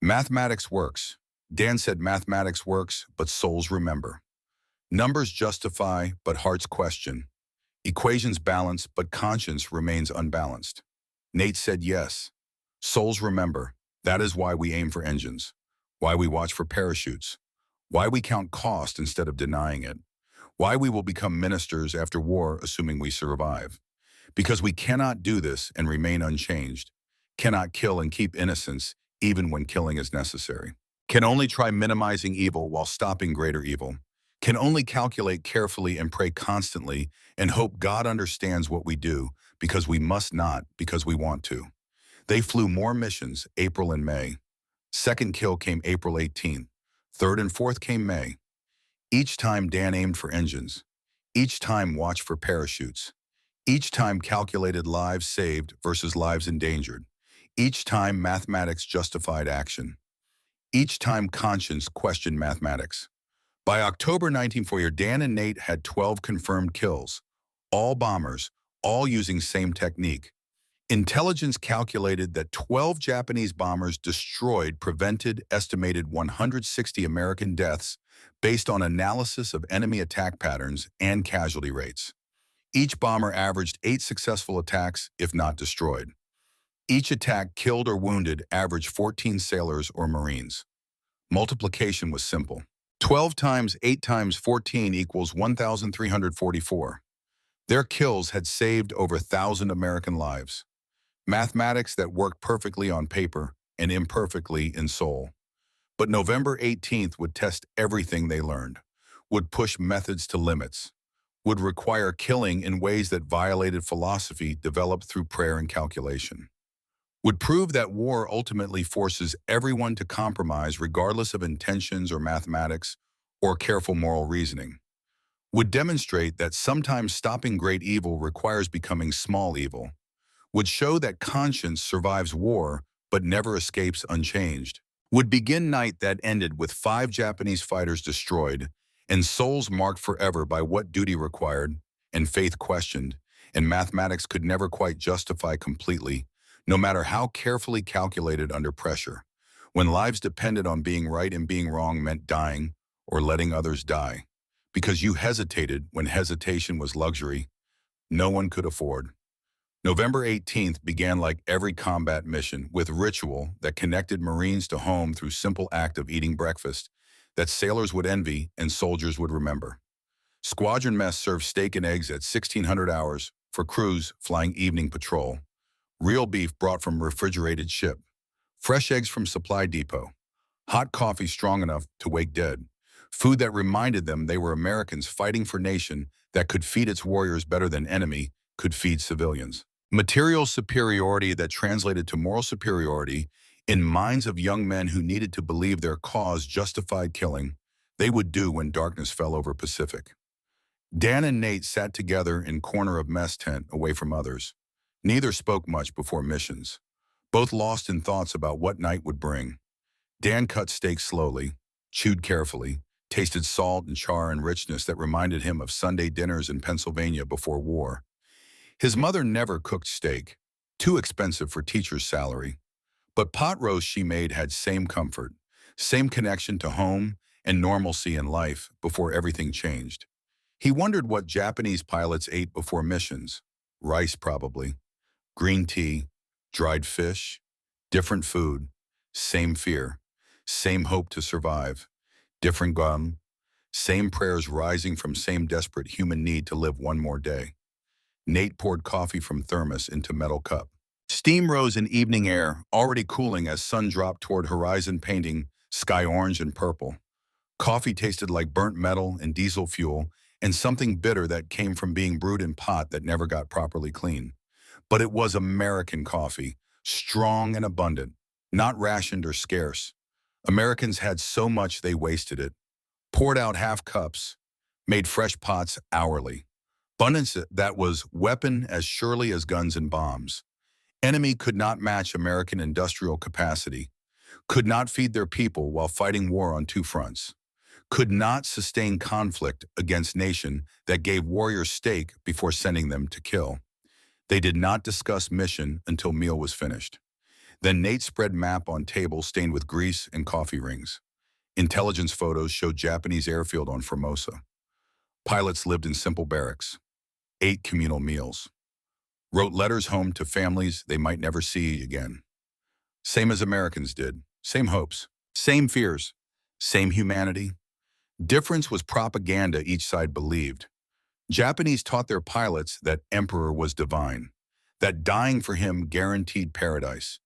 Mathematics works." Dan said mathematics works, but souls remember. Numbers justify, but hearts question. Equations balance, but conscience remains unbalanced. Nate said yes. Souls remember. That is why we aim for engines. Why we watch for parachutes. Why we count cost instead of denying it. Why we will become ministers after war, assuming we survive. Because we cannot do this and remain unchanged. Cannot kill and keep innocence, even when killing is necessary. Can only try minimizing evil while stopping greater evil. Can only calculate carefully and pray constantly and hope God understands what we do, because we must not, because we want to. They flew more missions, April and May. Second kill came April 18th. Third and fourth came May. Each time Dan aimed for engines. Each time watched for parachutes. Each time calculated lives saved versus lives endangered. Each time mathematics justified action. Each time conscience questioned mathematics. By October 1940, Dan and Nate had 12 confirmed kills. All bombers, all using same technique. Intelligence calculated that 12 Japanese bombers destroyed prevented estimated 160 American deaths based on analysis of enemy attack patterns and casualty rates. Each bomber averaged 8 successful attacks, if not destroyed. Each attack killed or wounded averaged 14 sailors or Marines. Multiplication was simple. 12 times 8 times 14 equals 1,344. Their kills had saved over 1,000 American lives. Mathematics that worked perfectly on paper and imperfectly in soul. But November 18th would test everything they learned, would push methods to limits, would require killing in ways that violated philosophy developed through prayer and calculation, would prove that war ultimately forces everyone to compromise regardless of intentions or mathematics or careful moral reasoning, would demonstrate that sometimes stopping great evil requires becoming small evil, would show that conscience survives war but never escapes unchanged, would begin night that ended with 5 Japanese fighters destroyed and souls marked forever by what duty required and faith questioned and mathematics could never quite justify completely, no matter how carefully calculated under pressure, when lives depended on being right and being wrong meant dying or letting others die, because you hesitated when hesitation was luxury no one could afford. November 18th began like every combat mission with ritual that connected Marines to home through simple act of eating breakfast that sailors would envy and soldiers would remember. Squadron mess served steak and eggs at 1600 hours for crews flying evening patrol. Real beef brought from refrigerated ship. Fresh eggs from supply depot. Hot coffee strong enough to wake dead. Food that reminded them they were Americans fighting for nation that could feed its warriors better than enemy could feed civilians. Material superiority that translated to moral superiority in minds of young men who needed to believe their cause justified killing they would do when darkness fell over Pacific. Dan and Nate sat together in corner of mess tent away from others. Neither spoke much before missions, both lost in thoughts about what night would bring. Dan cut steak slowly, chewed carefully, tasted salt and char and richness that reminded him of Sunday dinners in Pennsylvania before war. His mother never cooked steak, too expensive for teacher's salary. But pot roast she made had same comfort, same connection to home and normalcy in life before everything changed. He wondered what Japanese pilots ate before missions. Rice probably. Green tea, dried fish, different food, same fear, same hope to survive, different gum, same prayers rising from same desperate human need to live one more day. Nate poured coffee from thermos into metal cup. Steam rose in evening air, already cooling as sun dropped toward horizon painting sky orange and purple. Coffee tasted like burnt metal and diesel fuel and something bitter that came from being brewed in pot that never got properly clean. But it was American coffee, strong and abundant, not rationed or scarce. Americans had so much they wasted it, poured out half cups, made fresh pots hourly. Abundance that was weapon as surely as guns and bombs. Enemy could not match American industrial capacity, could not feed their people while fighting war on 2 fronts, could not sustain conflict against nation that gave warriors steak before sending them to kill. They did not discuss mission until meal was finished. Then Nate spread map on table stained with grease and coffee rings. Intelligence photos showed Japanese airfield on Formosa. Pilots lived in simple barracks, ate communal meals, wrote letters home to families they might never see again. Same as Americans did, same hopes, same fears, same humanity. Difference was propaganda each side believed. Japanese taught their pilots that emperor was divine, that dying for him guaranteed paradise,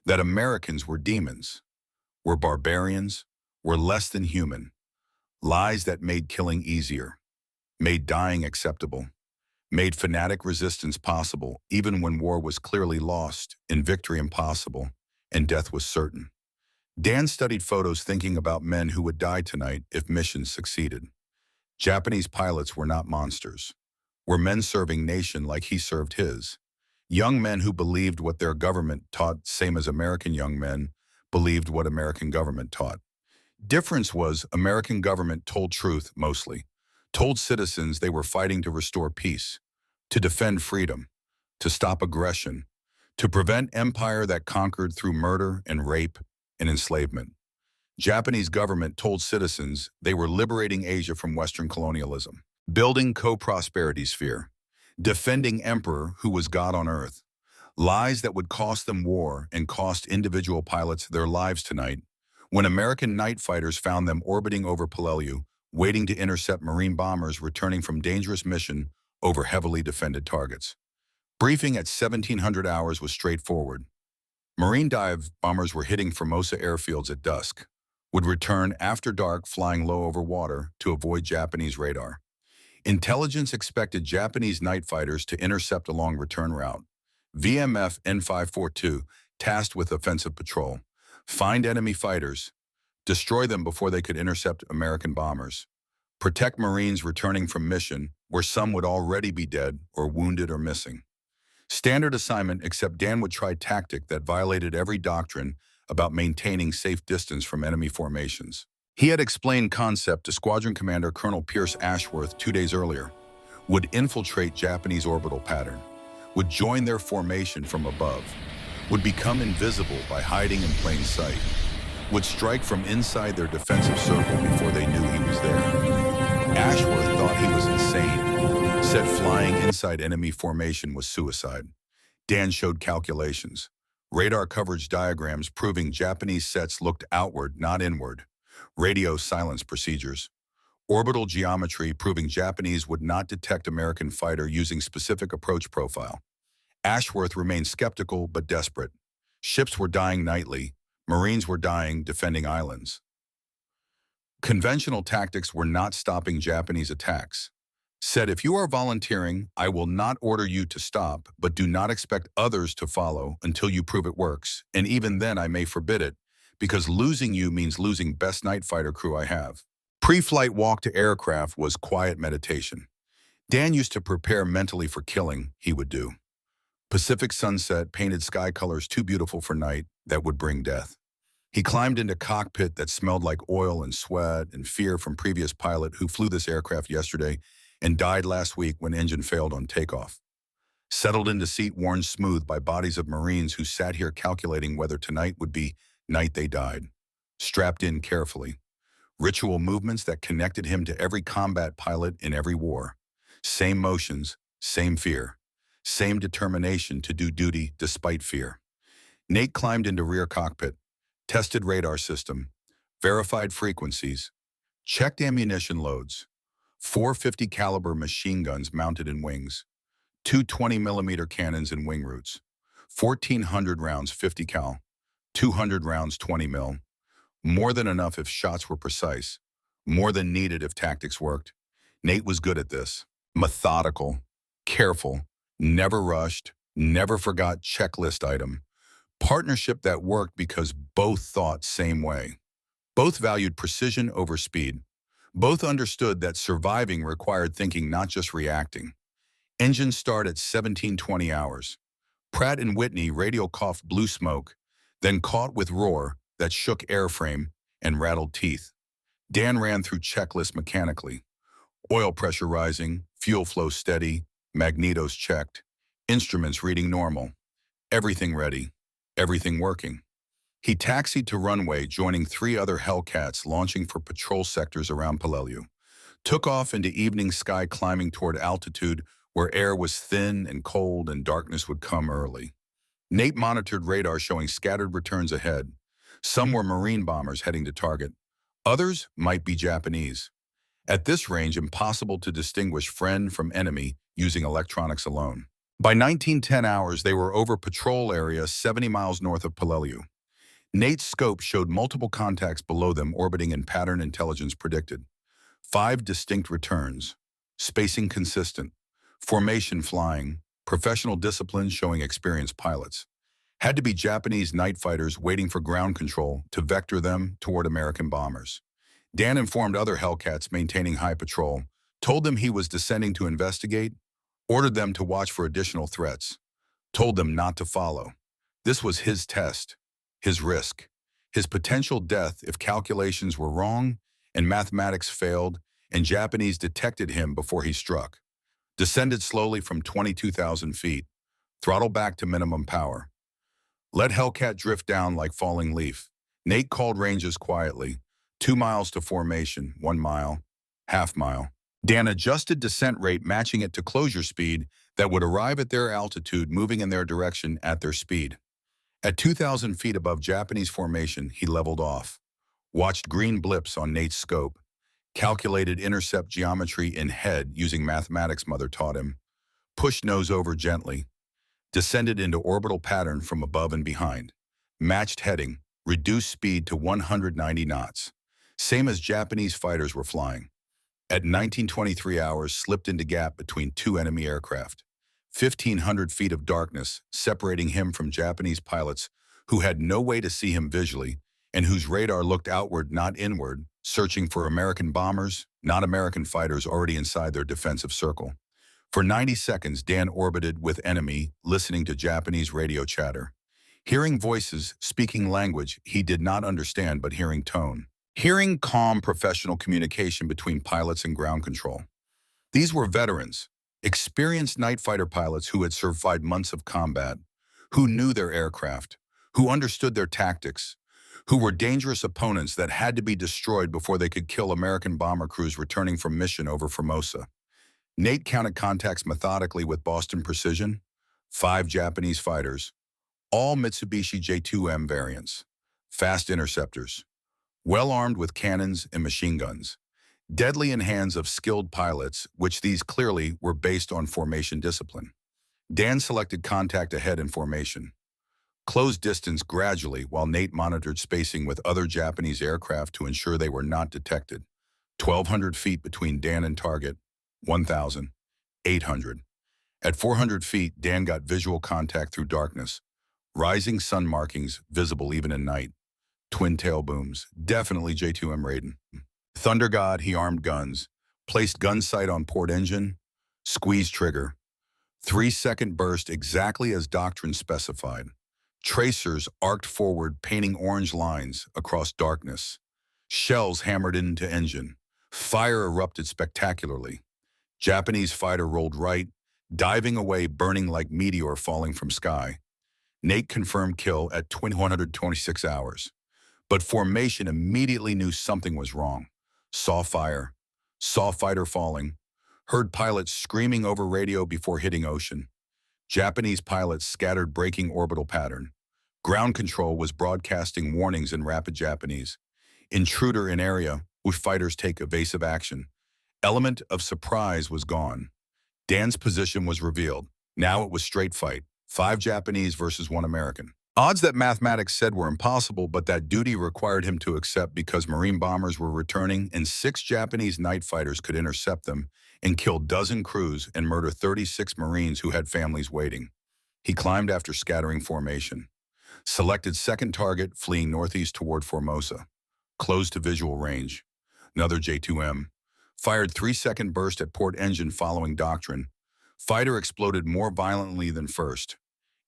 that Americans were demons, were barbarians, were less than human. Lies that made killing easier, made dying acceptable, made fanatic resistance possible even when war was clearly lost and victory impossible and death was certain. Dan studied photos thinking about men who would die tonight if missions succeeded. Japanese pilots were not monsters, were men serving nation like he served his. Young men who believed what their government taught, same as American young men believed what American government taught. Difference was American government told truth mostly, told citizens they were fighting to restore peace, to defend freedom, to stop aggression, to prevent empire that conquered through murder and rape and enslavement. Japanese government told citizens they were liberating Asia from Western colonialism, building co-prosperity sphere, defending emperor who was God on earth. Lies that would cost them war and cost individual pilots their lives tonight when American night fighters found them orbiting over Peleliu, waiting to intercept Marine bombers returning from dangerous mission over heavily defended targets. Briefing at 1700 hours was straightforward. Marine dive bombers were hitting Formosa airfields at dusk, would return after dark flying low over water to avoid Japanese radar. Intelligence expected Japanese night fighters to intercept along return route. VMF N542 tasked with offensive patrol. Find enemy fighters, destroy them before they could intercept American bombers. Protect Marines returning from mission, where some would already be dead or wounded or missing. Standard assignment, except Dan would try tactic that violated every doctrine about maintaining safe distance from enemy formations. He had explained concept to Squadron Commander Colonel Pierce Ashworth 2 days earlier. Would infiltrate Japanese orbital pattern. Would join their formation from above. Would become invisible by hiding in plain sight. Would strike from inside their defensive circle before they knew he was there. Ashworth thought he was insane. Said flying inside enemy formation was suicide. Dan showed calculations. Radar coverage diagrams proving Japanese sets looked outward, not inward. Radio silence procedures. Orbital geometry proving Japanese would not detect American fighter using specific approach profile. Ashworth remained skeptical but desperate. Ships were dying nightly. Marines were dying defending islands. Conventional tactics were not stopping Japanese attacks. Said, if you are volunteering, I will not order you to stop, but do not expect others to follow until you prove it works, and even then I may forbid it, because losing you means losing best night fighter crew I have. Pre-flight walk to aircraft was quiet meditation. Dan used to prepare mentally for killing, he would do. Pacific sunset, painted sky colors too beautiful for night, that would bring death. He climbed into cockpit that smelled like oil and sweat and fear from previous pilot who flew this aircraft yesterday and died last week when engine failed on takeoff. Settled into seat worn smooth by bodies of Marines who sat here calculating whether tonight would be night they died. Strapped in carefully. Ritual movements that connected him to every combat pilot in every war. Same motions, same fear. Same determination to do duty despite fear. Nate climbed into rear cockpit, tested radar system, verified frequencies, checked ammunition loads. 450 caliber machine guns mounted in wings, 2 20mm cannons in wing roots, 1,400 rounds 50 cal, 200 rounds 20 mil. More than enough if shots were precise, more than needed if tactics worked. Nate was good at this. Methodical, careful, never rushed, never forgot checklist item. Partnership that worked because both thought same way. Both valued precision over speed. Both understood that surviving required thinking, not just reacting. Engines start at 1720 hours. Pratt & Whitney radio coughed blue smoke, then caught with roar that shook airframe and rattled teeth. Dan ran through checklist mechanically. Oil pressure rising, fuel flow steady, magnetos checked, instruments reading normal. Everything ready, everything working. He taxied to runway, joining 3 other Hellcats launching for patrol sectors around Peleliu. Took off into evening sky, climbing toward altitude where air was thin and cold and darkness would come early. Nate monitored radar showing scattered returns ahead. Some were Marine bombers heading to target. Others might be Japanese. At this range, impossible to distinguish friend from enemy using electronics alone. By 1910 hours, they were over patrol area 70 miles north of Peleliu. Nate's scope showed multiple contacts below them orbiting in pattern intelligence predicted. 5 distinct returns. Spacing consistent. Formation flying. Professional discipline showing experienced pilots. Had to be Japanese night fighters waiting for ground control to vector them toward American bombers. Dan informed other Hellcats maintaining high patrol, told them he was descending to investigate, ordered them to watch for additional threats, told them not to follow. This was his test. His risk, his potential death if calculations were wrong and mathematics failed and Japanese detected him before he struck. Descended slowly from 22,000 feet, throttle back to minimum power. Let Hellcat drift down like falling leaf. Nate called ranges quietly, 2 miles to formation, 1 mile, half mile. Dan adjusted descent rate matching it to closure speed that would arrive at their altitude moving in their direction at their speed. At 2,000 feet above Japanese formation, he leveled off. Watched green blips on Nate's scope. Calculated intercept geometry in head using mathematics Mother taught him. Pushed nose over gently. Descended into orbital pattern from above and behind. Matched heading. Reduced speed to 190 knots. Same as Japanese fighters were flying. At 1923 hours, slipped into gap between two enemy aircraft. 1,500 feet of darkness separating him from Japanese pilots who had no way to see him visually and whose radar looked outward, not inward, searching for American bombers, not American fighters already inside their defensive circle. For 90 seconds, Dan orbited with enemy, listening to Japanese radio chatter. Hearing voices, speaking language he did not understand, but hearing tone. Hearing calm professional communication between pilots and ground control. These were veterans, experienced night fighter pilots who had survived months of combat, who knew their aircraft, who understood their tactics, who were dangerous opponents that had to be destroyed before they could kill American bomber crews returning from mission over Formosa. Nate counted contacts methodically with Boston precision. 5 Japanese fighters, all Mitsubishi J2M variants, fast interceptors, well armed with cannons and machine guns, deadly in hands of skilled pilots, which these clearly were based on formation discipline. Dan selected contact ahead in formation, closed distance gradually while Nate monitored spacing with other Japanese aircraft to ensure they were not detected. 1,200 feet between Dan and target, 1,800. At 400 feet, Dan got visual contact through darkness. Rising sun markings visible even in night. Twin tail booms, definitely J2M Raiden. Thunder God, he armed guns, placed gun sight on port engine, squeeze trigger. 3-second burst exactly as doctrine specified. Tracers arced forward, painting orange lines across darkness. Shells hammered into engine. Fire erupted spectacularly. Japanese fighter rolled right, diving away, burning like meteor falling from sky. Nate confirmed kill at 126 hours. But formation immediately knew something was wrong. Saw fire, saw fighter falling, heard pilots screaming over radio before hitting ocean. Japanese pilots scattered breaking orbital pattern. Ground control was broadcasting warnings in rapid Japanese. Intruder in area, which fighters take evasive action. Element of surprise was gone. Dan's position was revealed. Now it was straight fight. 5 Japanese versus 1 American. Odds that mathematics said were impossible, but that duty required him to accept because Marine bombers were returning and 6 Japanese night fighters could intercept them and kill dozen crews and murder 36 Marines who had families waiting. He climbed after scattering formation. Selected second target, fleeing northeast toward Formosa. Closed to visual range. Another J2M. Fired 3-second burst at port engine following doctrine. Fighter exploded more violently than first.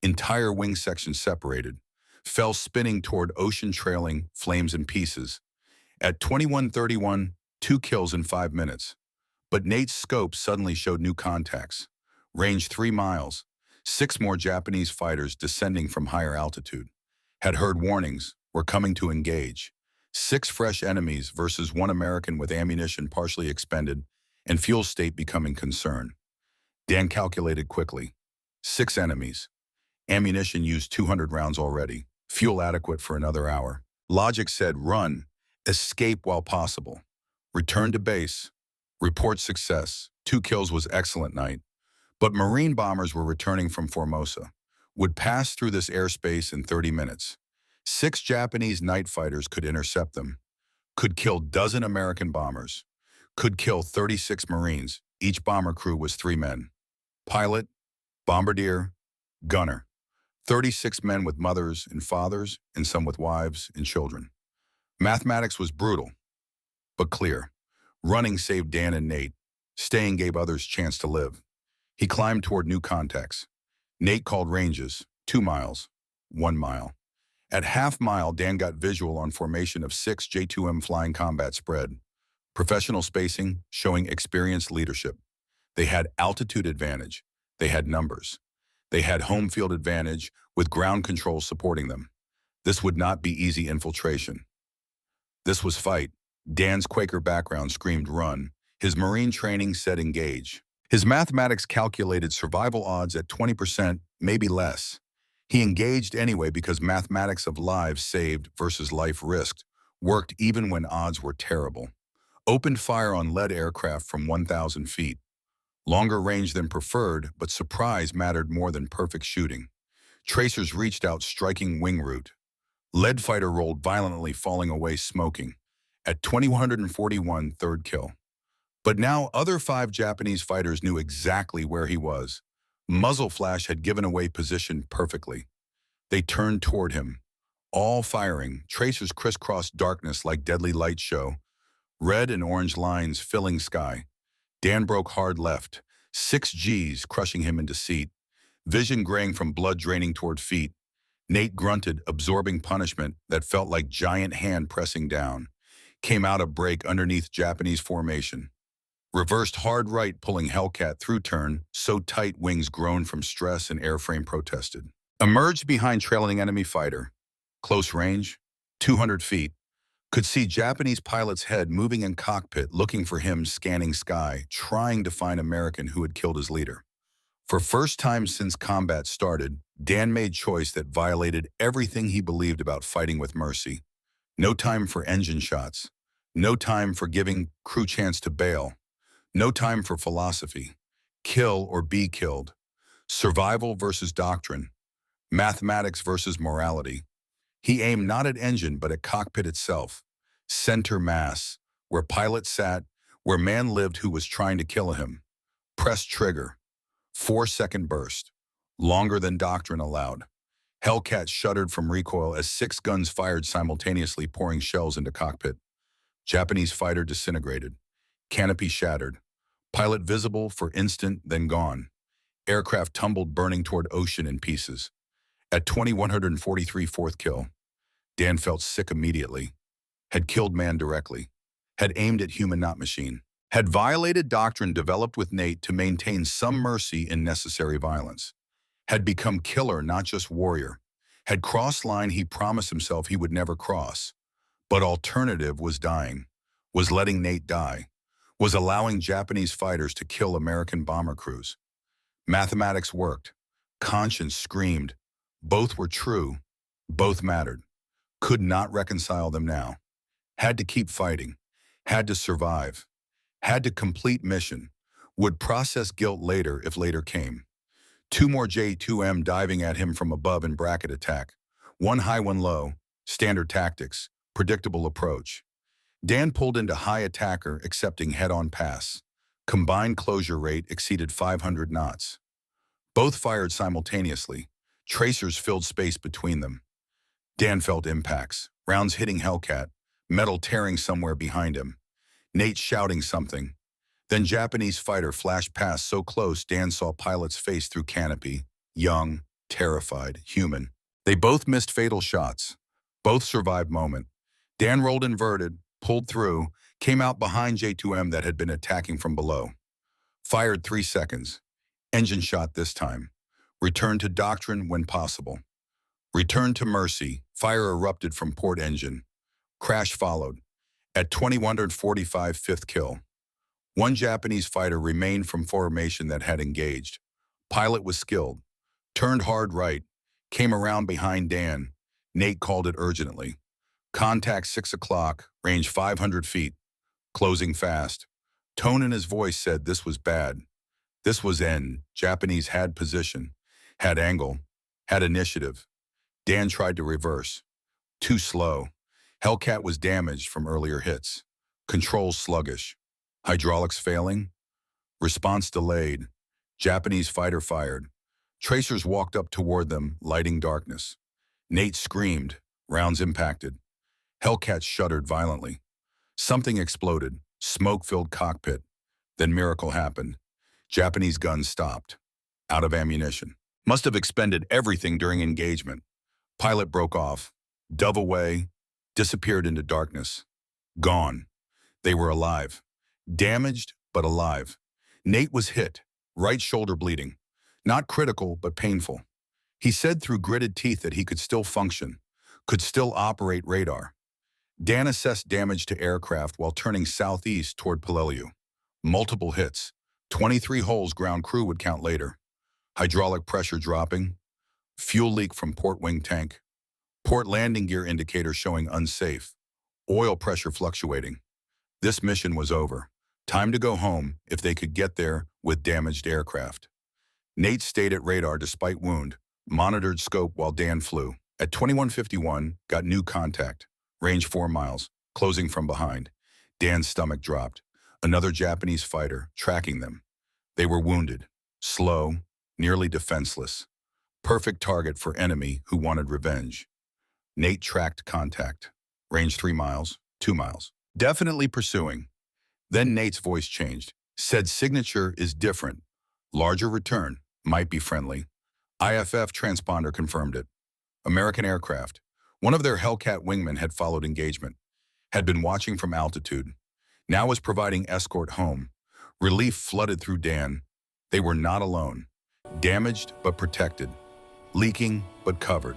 Entire wing section separated. Fell spinning toward ocean, trailing flames and pieces. At 21:31, 2 kills in 5 minutes. But Nate's scope suddenly showed new contacts. Range 3 miles. 6 more Japanese fighters descending from higher altitude. Had heard warnings, were coming to engage. 6 fresh enemies versus 1 American with ammunition partially expended and fuel state becoming concern. Dan calculated quickly. 6 enemies. Ammunition used 200 rounds already. Fuel adequate for another hour. Logic said run, escape while possible. Return to base. Report success. 2 kills was excellent night. But Marine bombers were returning from Formosa. Would pass through this airspace in 30 minutes. 6 Japanese night fighters could intercept them. Could kill dozen American bombers. Could kill 36 Marines. Each bomber crew was 3 men. Pilot, bombardier, gunner. 36 men with mothers and fathers, and some with wives and children. Mathematics was brutal, but clear. Running saved Dan and Nate. Staying gave others chance to live. He climbed toward new contacts. Nate called ranges, 2 miles, 1 mile. At half mile, Dan got visual on formation of 6 J2M flying combat spread. Professional spacing, showing experienced leadership. They had altitude advantage. They had numbers. They had home field advantage with ground control supporting them. This would not be easy infiltration. This was fight. Dan's Quaker background screamed run. His Marine training said engage. His mathematics calculated survival odds at 20%, maybe less. He engaged anyway because mathematics of lives saved versus life risked worked even when odds were terrible. Opened fire on lead aircraft from 1,000 feet. Longer range than preferred, but surprise mattered more than perfect shooting. Tracers reached out, striking wing route. Lead fighter rolled violently, falling away, smoking. At 2141, third kill. But now other 5 Japanese fighters knew exactly where he was. Muzzle flash had given away position perfectly. They turned toward him, all firing. Tracers crisscrossed darkness like deadly light show, red and orange lines filling sky. Dan broke hard left, 6 Gs crushing him into seat, vision graying from blood draining toward feet. Nate grunted, absorbing punishment that felt like giant hand pressing down. Came out a break underneath Japanese formation. Reversed hard right, pulling Hellcat through turn, so tight wings groaned from stress and airframe protested. Emerged behind trailing enemy fighter. Close range, 200 feet. Could see Japanese pilot's head moving in cockpit, looking for him, scanning sky, trying to find American who had killed his leader. For first time since combat started, Dan made choice that violated everything he believed about fighting with mercy. No time for engine shots. No time for giving crew chance to bail. No time for philosophy. Kill or be killed. Survival versus doctrine. Mathematics versus morality. He aimed not at engine but at cockpit itself. Center mass, where pilot sat, where man lived who was trying to kill him. Press trigger. 4-second burst. Longer than doctrine allowed. Hellcat shuddered from recoil as 6 guns fired simultaneously, pouring shells into cockpit. Japanese fighter disintegrated. Canopy shattered. Pilot visible for instant, then gone. Aircraft tumbled, burning toward ocean in pieces. At 2143 fourth kill, Dan felt sick immediately. Had killed man directly. Had aimed at human, not machine. Had violated doctrine developed with Nate to maintain some mercy in necessary violence. Had become killer, not just warrior. Had crossed line he promised himself he would never cross. But alternative was dying. Was letting Nate die. Was allowing Japanese fighters to kill American bomber crews. Mathematics worked. Conscience screamed. Both were true. Both mattered. Could not reconcile them now. Had to keep fighting. Had to survive. Had to complete mission. Would process guilt later if later came. 2 more J2M diving at him from above in bracket attack. 1 high, 1 low. Standard tactics. Predictable approach. Dan pulled into high attacker, accepting head-on pass. Combined closure rate exceeded 500 knots. Both fired simultaneously. Tracers filled space between them. Dan felt impacts. Rounds hitting Hellcat. Metal tearing somewhere behind him. Nate shouting something. Then Japanese fighter flashed past so close Dan saw pilot's face through canopy. Young, terrified, human. They both missed fatal shots. Both survived moment. Dan rolled inverted, pulled through, came out behind J2M that had been attacking from below. Fired 3 seconds. Engine shot this time. Returned to doctrine when possible. Returned to mercy. Fire erupted from port engine. Crash followed. At 2145 fifth kill. 1 Japanese fighter remained from formation that had engaged. Pilot was skilled. Turned hard right. Came around behind Dan. Nate called it urgently. Contact 6 o'clock. Range 500 feet. Closing fast. Tone in his voice said this was bad. This was end. Japanese had position. Had angle. Had initiative. Dan tried to reverse. Too slow. Hellcat was damaged from earlier hits. Controls sluggish. Hydraulics failing. Response delayed. Japanese fighter fired. Tracers walked up toward them, lighting darkness. Nate screamed. Rounds impacted. Hellcat shuddered violently. Something exploded. Smoke-filled cockpit. Then miracle happened. Japanese guns stopped. Out of ammunition. Must have expended everything during engagement. Pilot broke off. Dove away. Disappeared into darkness. Gone. They were alive. Damaged, but alive. Nate was hit. Right shoulder bleeding. Not critical, but painful. He said through gritted teeth that he could still function. Could still operate radar. Dan assessed damage to aircraft while turning southeast toward Peleliu. Multiple hits. 23 holes ground crew would count later. Hydraulic pressure dropping. Fuel leak from port wing tank. Port landing gear indicator showing unsafe. Oil pressure fluctuating. This mission was over. Time to go home if they could get there with damaged aircraft. Nate stayed at radar despite wound. Monitored scope while Dan flew. At 2151, got new contact. Range 4 miles. Closing from behind. Dan's stomach dropped. Another Japanese fighter, tracking them. They were wounded, slow, nearly defenseless. Perfect target for enemy who wanted revenge. Nate tracked contact. Range 3 miles, 2 miles. Definitely pursuing. Then Nate's voice changed. Said signature is different. Larger return. Might be friendly. IFF transponder confirmed it. American aircraft. One of their Hellcat wingmen had followed engagement. Had been watching from altitude. Now was providing escort home. Relief flooded through Dan. They were not alone. Damaged but protected. Leaking but covered.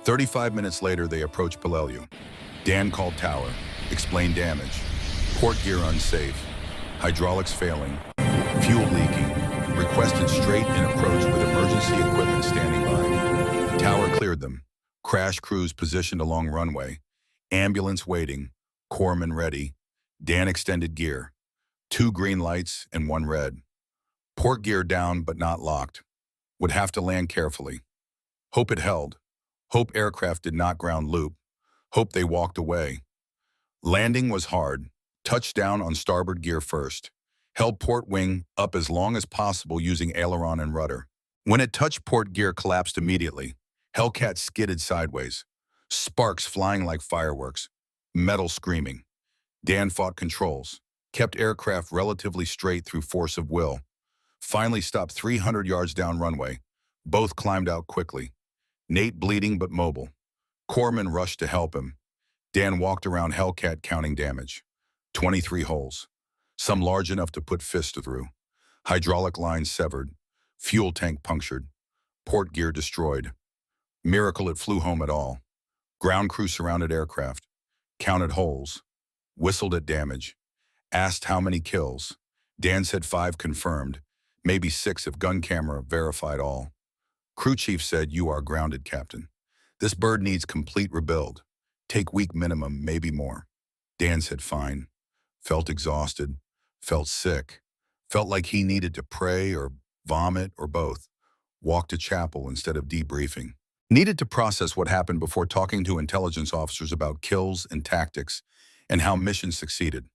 35 minutes later, they approached Peleliu. Dan called tower. Explained damage. Port gear unsafe. Hydraulics failing. Fuel leaking. Requested straight-in approach with emergency equipment standing by. Tower cleared them. Crash crews positioned along runway. Ambulance waiting. Corpsman ready. Dan extended gear. 2 green lights and 1 red. Port gear down but not locked. Would have to land carefully. Hope it held. Hope aircraft did not ground loop. Hope they walked away. Landing was hard. Touchdown on starboard gear first. Held port wing up as long as possible using aileron and rudder. When it touched port gear, collapsed immediately. Hellcat skidded sideways. Sparks flying like fireworks. Metal screaming. Dan fought controls. Kept aircraft relatively straight through force of will. Finally stopped 300 yards down runway. Both climbed out quickly. Nate bleeding but mobile. Corpsman rushed to help him. Dan walked around Hellcat counting damage. 23 holes. Some large enough to put fists through. Hydraulic lines severed. Fuel tank punctured. Port gear destroyed. Miracle it flew home at all. Ground crew surrounded aircraft. Counted holes. Whistled at damage. Asked how many kills. Dan said 5 confirmed. Maybe 6 if gun camera verified all. Crew chief said, "You are grounded, Captain. This bird needs complete rebuild. Take week minimum, maybe more." Dan said, "Fine." Felt exhausted. Felt sick. Felt like he needed to pray or vomit or both. Walked to chapel instead of debriefing. Needed to process what happened before talking to intelligence officers about kills and tactics and how mission succeeded.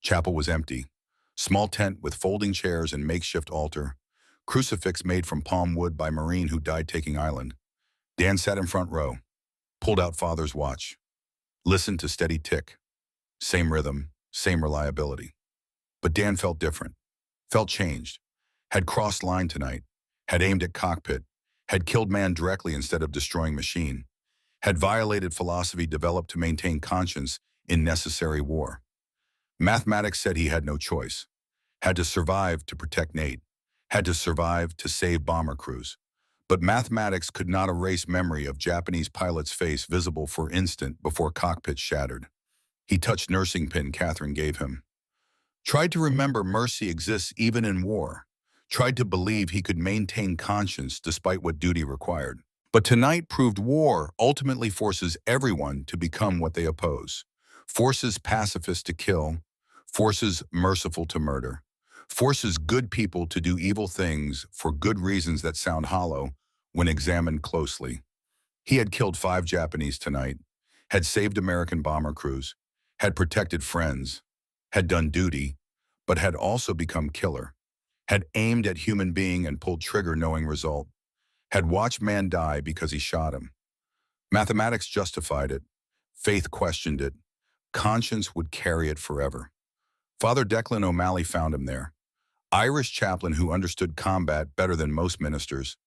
Chapel was empty. Small tent with folding chairs and makeshift altar. Crucifix made from palm wood by Marine who died taking island. Dan sat in front row. Pulled out father's watch. Listened to steady tick. Same rhythm, same reliability. But Dan felt different. Felt changed. Had crossed line tonight. Had aimed at cockpit. Had killed man directly instead of destroying machine. Had violated philosophy developed to maintain conscience in necessary war. Mathematics said he had no choice. Had to survive to protect Nate. Had to survive to save bomber crews. But mathematics could not erase memory of Japanese pilot's face visible for instant before cockpit shattered. He touched nursing pin Catherine gave him. Tried to remember mercy exists even in war. Tried to believe he could maintain conscience despite what duty required. But tonight proved war ultimately forces everyone to become what they oppose. Forces pacifists to kill. Forces merciful to murder. Forces good people to do evil things for good reasons that sound hollow when examined closely. He had killed 5 Japanese tonight, had saved American bomber crews, had protected friends, had done duty, but had also become killer, had aimed at human being and pulled trigger knowing result, had watched man die because he shot him. Mathematics justified it, faith questioned it, conscience would carry it forever. Father Declan O'Malley found him there. Irish chaplain who understood combat better than most ministers,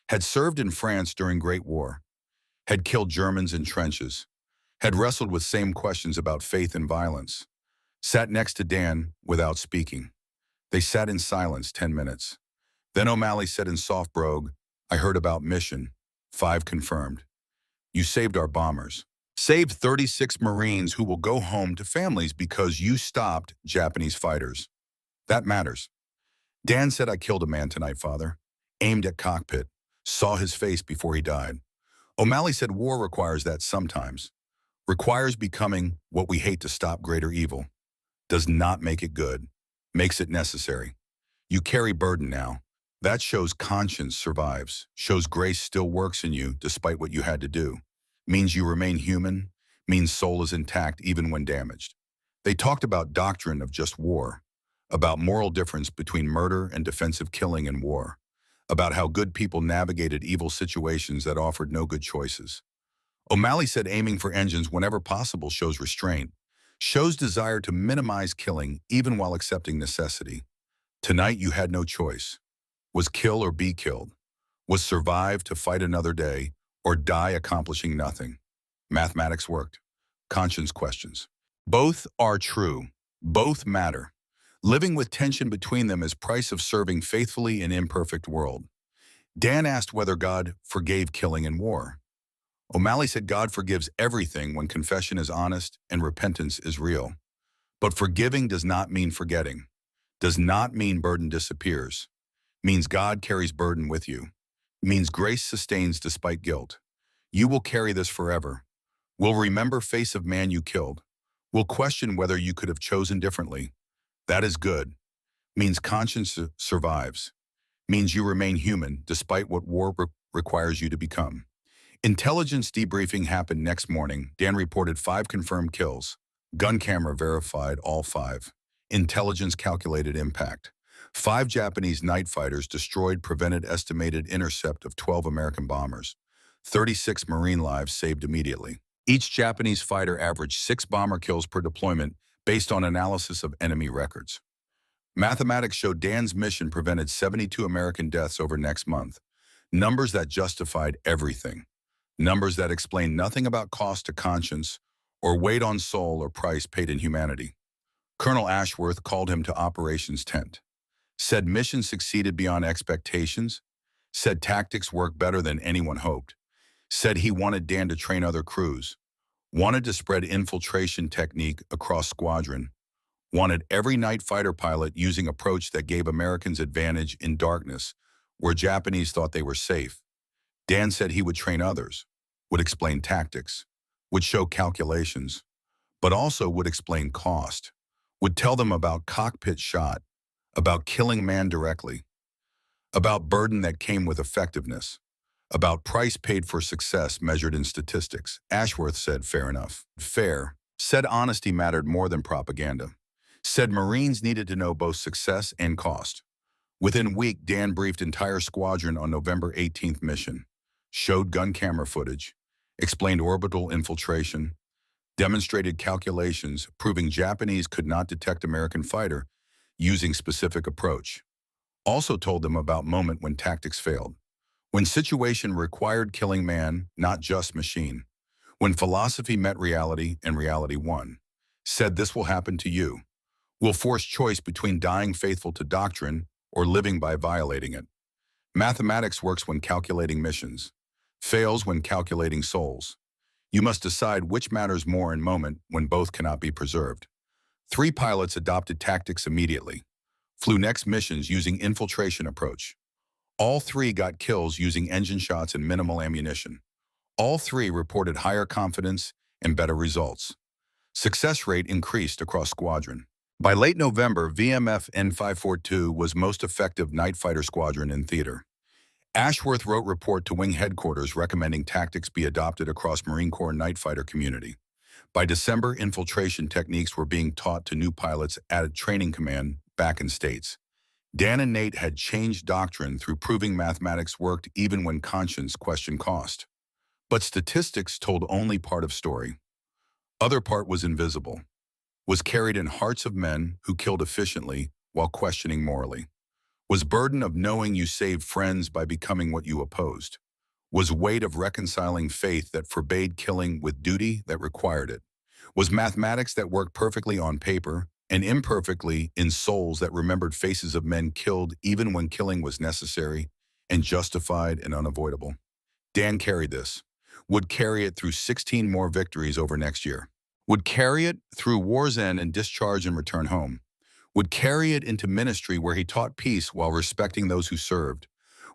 had served in France during Great War, had killed Germans in trenches, had wrestled with same questions about faith and violence, sat next to Dan without speaking. They sat in silence 10 minutes. Then O'Malley said in soft brogue, "I heard about mission, 5 confirmed. You saved our bombers. Saved 36 Marines who will go home to families because you stopped Japanese fighters. That matters." Dan said, "I killed a man tonight, Father. Aimed at cockpit. Saw his face before he died." O'Malley said war requires that sometimes. Requires becoming what we hate to stop greater evil. Does not make it good. Makes it necessary. You carry burden now. That shows conscience survives. Shows grace still works in you despite what you had to do. Means you remain human. Means soul is intact even when damaged. They talked about doctrine of just war. about moral difference between murder and defensive killing in war, about how good people navigated evil situations that offered no good choices. O'Malley said aiming for engines whenever possible shows restraint, shows desire to minimize killing even while accepting necessity. Tonight you had no choice. Was kill or be killed? Was survive to fight another day or die accomplishing nothing? Mathematics worked. Conscience questions. Both are true. Both matter. Living with tension between them is price of serving faithfully in an imperfect world. Dan asked whether God forgave killing in war. O'Malley said God forgives everything when confession is honest and repentance is real. But forgiving does not mean forgetting, does not mean burden disappears, means God carries burden with you, means grace sustains despite guilt. You will carry this forever. Will remember face of man you killed. Will question whether you could have chosen differently. That is good. Means conscience survives. Means you remain human despite what war requires you to become. Intelligence debriefing happened next morning. Dan reported 5 confirmed kills. Gun camera verified all 5. Intelligence calculated impact. 5 Japanese night fighters destroyed prevented estimated intercept of 12 American bombers. 36 Marine lives saved immediately. Each Japanese fighter averaged 6 bomber kills per deployment based on analysis of enemy records. Mathematics showed Dan's mission prevented 72 American deaths over next month. Numbers that justified everything. Numbers that explain nothing about cost to conscience or weight on soul or price paid in humanity. Colonel Ashworth called him to operations tent. Said mission succeeded beyond expectations. Said tactics worked better than anyone hoped. Said he wanted Dan to train other crews. Wanted to spread infiltration technique across squadron. Wanted every night fighter pilot using approach that gave Americans advantage in darkness where Japanese thought they were safe. Dan said he would train others, would explain tactics, would show calculations, but also would explain cost, would tell them about cockpit shot, about killing man directly, about burden that came with effectiveness, about price paid for success measured in statistics. Ashworth said fair enough. Fair. Said honesty mattered more than propaganda. Said Marines needed to know both success and cost. Within a week, Dan briefed entire squadron on November 18th mission, showed gun camera footage, explained orbital infiltration, demonstrated calculations proving Japanese could not detect American fighter using specific approach. Also told them about moment when tactics failed. When situation required killing man, not just machine. When philosophy met reality and reality won. Said this will happen to you. Will force choice between dying faithful to doctrine or living by violating it. Mathematics works when calculating missions. Fails when calculating souls. You must decide which matters more in moment when both cannot be preserved. 3 pilots adopted tactics immediately. Flew next missions using infiltration approach. All 3 got kills using engine shots and minimal ammunition. All 3 reported higher confidence and better results. Success rate increased across squadron. By late November, VMF N542 was most effective night fighter squadron in theater. Ashworth wrote report to Wing Headquarters recommending tactics be adopted across Marine Corps night fighter community. By December, infiltration techniques were being taught to new pilots at training command back in States. Dan and Nate had changed doctrine through proving mathematics worked even when conscience questioned cost. But statistics told only part of story. Other part was invisible. Was carried in hearts of men who killed efficiently while questioning morally. Was burden of knowing you saved friends by becoming what you opposed. Was weight of reconciling faith that forbade killing with duty that required it. Was mathematics that worked perfectly on paper and imperfectly in souls that remembered faces of men killed even when killing was necessary and justified and unavoidable. Dan carried this. Would carry it through 16 more victories over next year. Would carry it through war's end and discharge and return home. Would carry it into ministry where he taught peace while respecting those who served.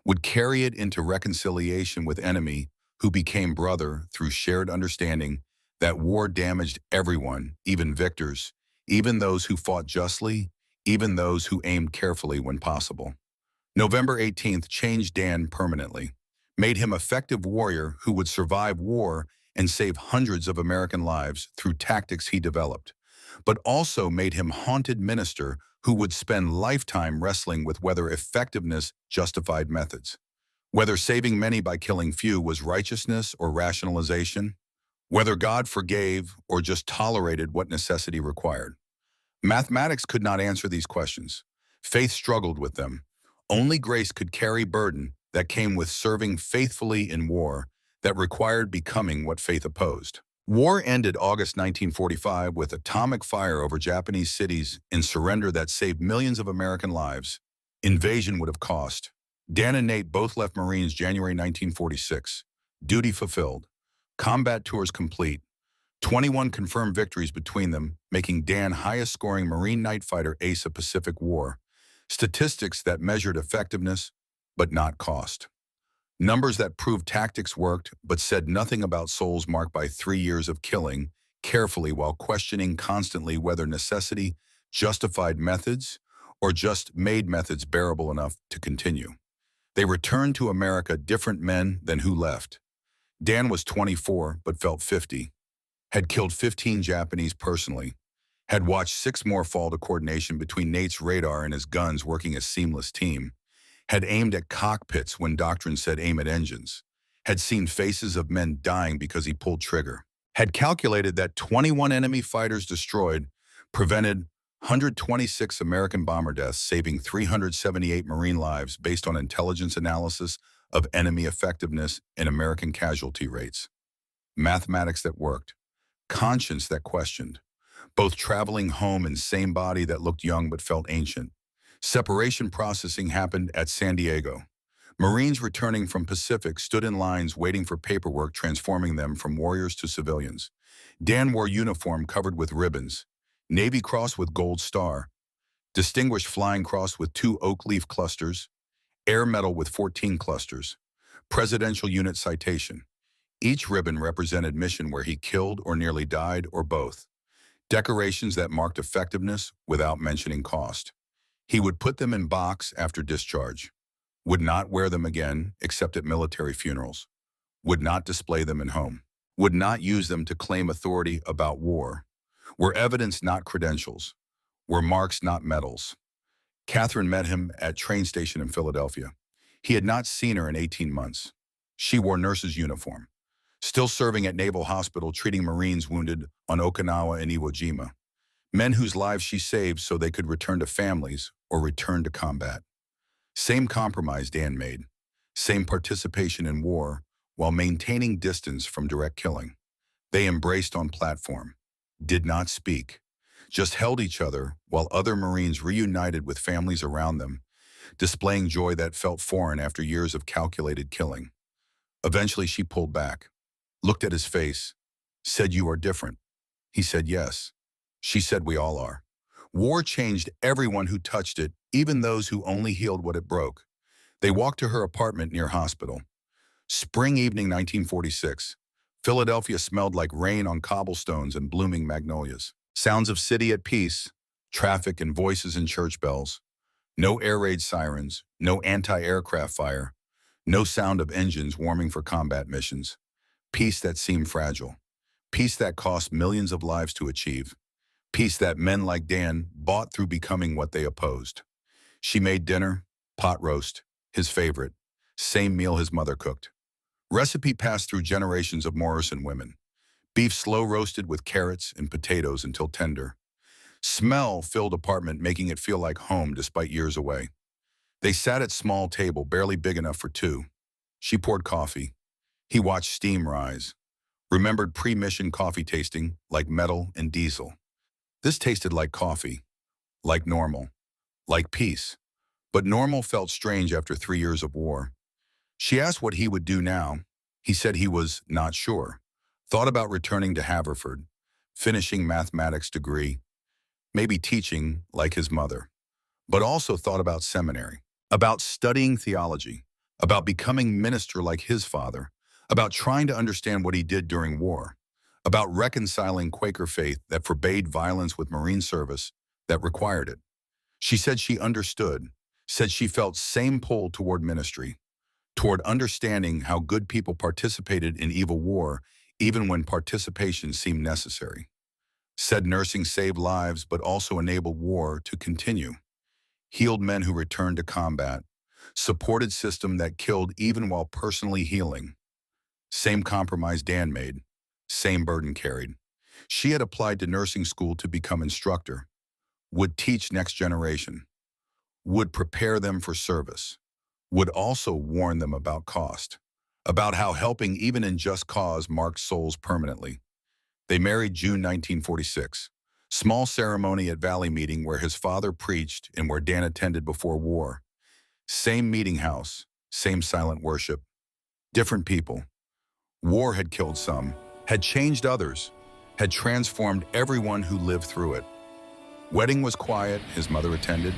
Would carry it into reconciliation with enemy who became brother through shared understanding that war damaged everyone, even victors, even those who fought justly, even those who aimed carefully when possible. November 18th changed Dan permanently, made him effective warrior who would survive war and save hundreds of American lives through tactics he developed. but also made him haunted minister who would spend lifetime wrestling with whether effectiveness justified methods, whether saving many by killing few was righteousness or rationalization, whether God forgave or just tolerated what necessity required. Mathematics could not answer these questions. Faith struggled with them. Only grace could carry burden that came with serving faithfully in war that required becoming what faith opposed. War ended August 1945 with atomic fire over Japanese cities in surrender that saved millions of American lives. Invasion would have cost. Dan and Nate both left Marines January 1946. Duty fulfilled. Combat tours complete. 21 confirmed victories between them, making Dan highest-scoring Marine night fighter ace of Pacific War. Statistics that measured effectiveness, but not cost. Numbers that proved tactics worked, but said nothing about souls marked by 3 years of killing, carefully while questioning constantly whether necessity justified methods or just made methods bearable enough to continue. They returned to America different men than who left. Dan was 24, but felt 50. Had killed 15 Japanese personally. Had watched 6 more fall to coordination between Nate's radar and his guns working as seamless team. Had aimed at cockpits when doctrine said aim at engines. Had seen faces of men dying because he pulled trigger. Had calculated that 21 enemy fighters destroyed prevented 126 American bomber deaths, saving 378 Marine lives based on intelligence analysis of enemy effectiveness and American casualty rates. Mathematics that worked. Conscience that questioned. Both traveling home in same body that looked young but felt ancient. Separation processing happened at San Diego. Marines returning from Pacific stood in lines waiting for paperwork transforming them from warriors to civilians. Dan wore uniform covered with ribbons. Navy Cross with Gold Star. Distinguished Flying Cross with 2 oak leaf clusters. Air Medal with 14 clusters. Presidential Unit Citation. Each ribbon represented mission where he killed or nearly died or both. Decorations that marked effectiveness without mentioning cost. He would put them in box after discharge. Would not wear them again except at military funerals. Would not display them in home. Would not use them to claim authority about war. Were evidence not credentials. Were marks not medals. Catherine met him at train station in Philadelphia. He had not seen her in 18 months. She wore nurse's uniform. Still serving at Naval Hospital treating Marines wounded on Okinawa and Iwo Jima. Men whose lives she saved so they could return to families or return to combat. Same compromise Dan made. Same participation in war while maintaining distance from direct killing. They embraced on platform. Did not speak. Just held each other while other Marines reunited with families around them, displaying joy that felt foreign after years of calculated killing. Eventually she pulled back. Looked at his face, said, "You are different." He said, "Yes." She said, "We all are." War changed everyone who touched it, even those who only healed what it broke. They walked to her apartment near hospital. Spring evening 1946. Philadelphia smelled like rain on cobblestones and blooming magnolias. Sounds of city at peace, traffic and voices in church bells. No air raid sirens, no anti-aircraft fire, no sound of engines warming for combat missions. Peace that seemed fragile. Peace that cost millions of lives to achieve. Peace that men like Dan bought through becoming what they opposed. She made dinner, pot roast, his favorite, same meal his mother cooked. Recipe passed through generations of Morrison women. Beef slow roasted with carrots and potatoes until tender. Smell filled apartment, making it feel like home despite years away. They sat at small table, barely big enough for 2. She poured coffee. He watched steam rise. Remembered pre-mission coffee tasting like metal and diesel. This tasted like coffee, like normal, like peace. But normal felt strange after 3 years of war. She asked what he would do now. He said he was not sure. Thought about returning to Haverford, finishing mathematics degree, maybe teaching like his mother. But also thought about seminary, about studying theology, about becoming minister like his father, about trying to understand what he did during war, about reconciling Quaker faith that forbade violence with Marine service that required it. She said she understood, said she felt same pull toward ministry, toward understanding how good people participated in evil war even when participation seemed necessary. Said nursing saved lives but also enabled war to continue. Healed men who returned to combat. Supported system that killed even while personally healing. Same compromise Dan made. Same burden carried. She had applied to nursing school to become instructor. Would teach next generation. Would prepare them for service. Would also warn them about cost. About how helping even in just cause marked souls permanently. They married June 1946. Small ceremony at Valley Meeting where his father preached and where Dan attended before war. Same meeting house, same silent worship. Different people. War had killed some, had changed others, had transformed everyone who lived through it. Wedding was quiet, his mother attended.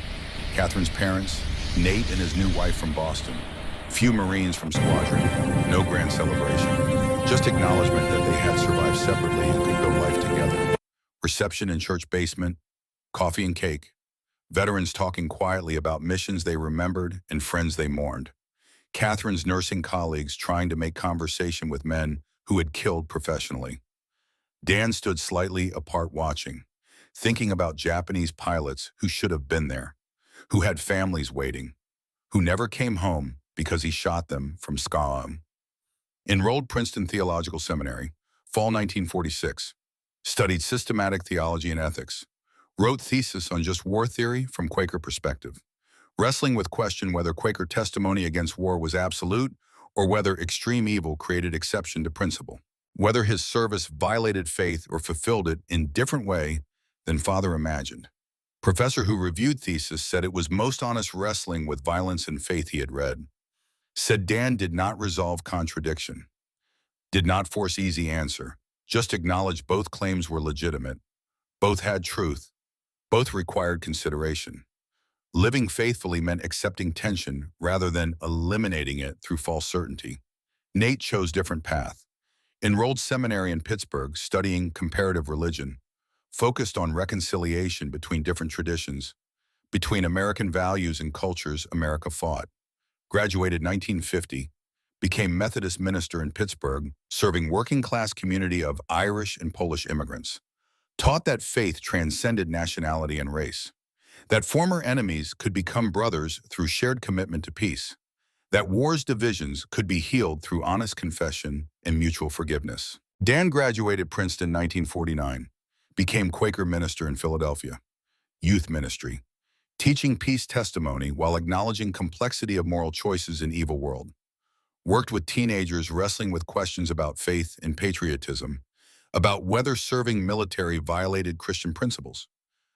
Catherine's parents, Nate and his new wife from Boston. Few Marines from squadron, no grand celebration. Just acknowledgement that they had survived separately and could build life together. Reception in church basement, coffee and cake. Veterans talking quietly about missions they remembered and friends they mourned. Catherine's nursing colleagues trying to make conversation with men who had killed professionally. Dan stood slightly apart watching, thinking about Japanese pilots who should have been there, who had families waiting, who never came home because he shot them from Skaam. Enrolled Princeton Theological Seminary, fall 1946. Studied systematic theology and ethics. Wrote thesis on just war theory from Quaker perspective. Wrestling with question whether Quaker testimony against war was absolute or whether extreme evil created exception to principle. Whether his service violated faith or fulfilled it in different way than Father imagined. Professor who reviewed thesis said it was most honest wrestling with violence and faith he had read. Said Dan did not resolve contradiction. Did not force easy answer. Just acknowledge both claims were legitimate. Both had truth. Both required consideration. Living faithfully meant accepting tension rather than eliminating it through false certainty. Nate chose different path. Enrolled seminary in Pittsburgh, studying comparative religion. Focused on reconciliation between different traditions, between American values and cultures America fought. Graduated 1950, became Methodist minister in Pittsburgh, serving working-class community of Irish and Polish immigrants. Taught that faith transcended nationality and race. That former enemies could become brothers through shared commitment to peace. That war's divisions could be healed through honest confession and mutual forgiveness. Dan graduated Princeton 1949, became Quaker minister in Philadelphia, youth ministry, teaching peace testimony while acknowledging complexity of moral choices in evil world. Worked with teenagers wrestling with questions about faith and patriotism, about whether serving military violated Christian principles,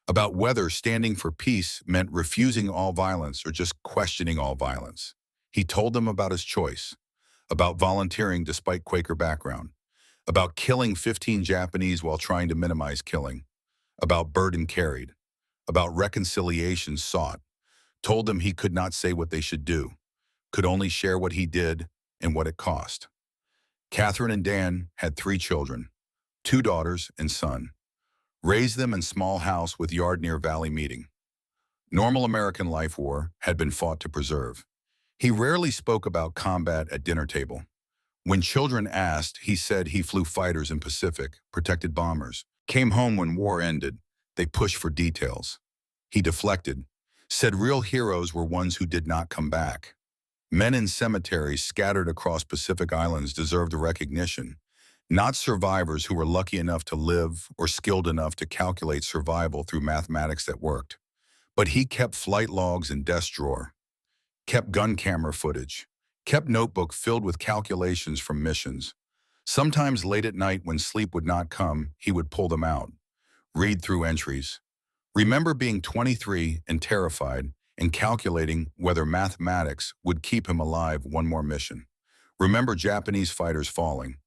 about whether standing for peace meant refusing all violence or just questioning all violence. He told them about his choice, about volunteering despite Quaker background, about killing 15 Japanese while trying to minimize killing, about burden carried, about reconciliation sought, told them he could not say what they should do, could only share what he did and what it cost. Catherine and Dan had 3 children, 2 daughters and son. Raised them in small house with yard near Valley Meeting. Normal American life war had been fought to preserve. He rarely spoke about combat at dinner table. When children asked, he said he flew fighters in Pacific, protected bombers, came home when war ended. They pushed for details. He deflected, said real heroes were ones who did not come back. Men in cemeteries scattered across Pacific Islands deserved recognition, not survivors who were lucky enough to live or skilled enough to calculate survival through mathematics that worked. But he kept flight logs in desk drawer, kept gun camera footage, kept notebook filled with calculations from missions. Sometimes late at night when sleep would not come, he would pull them out, read through entries. Remember being 23 and terrified and calculating whether mathematics would keep him alive one more mission. Remember Japanese fighters falling.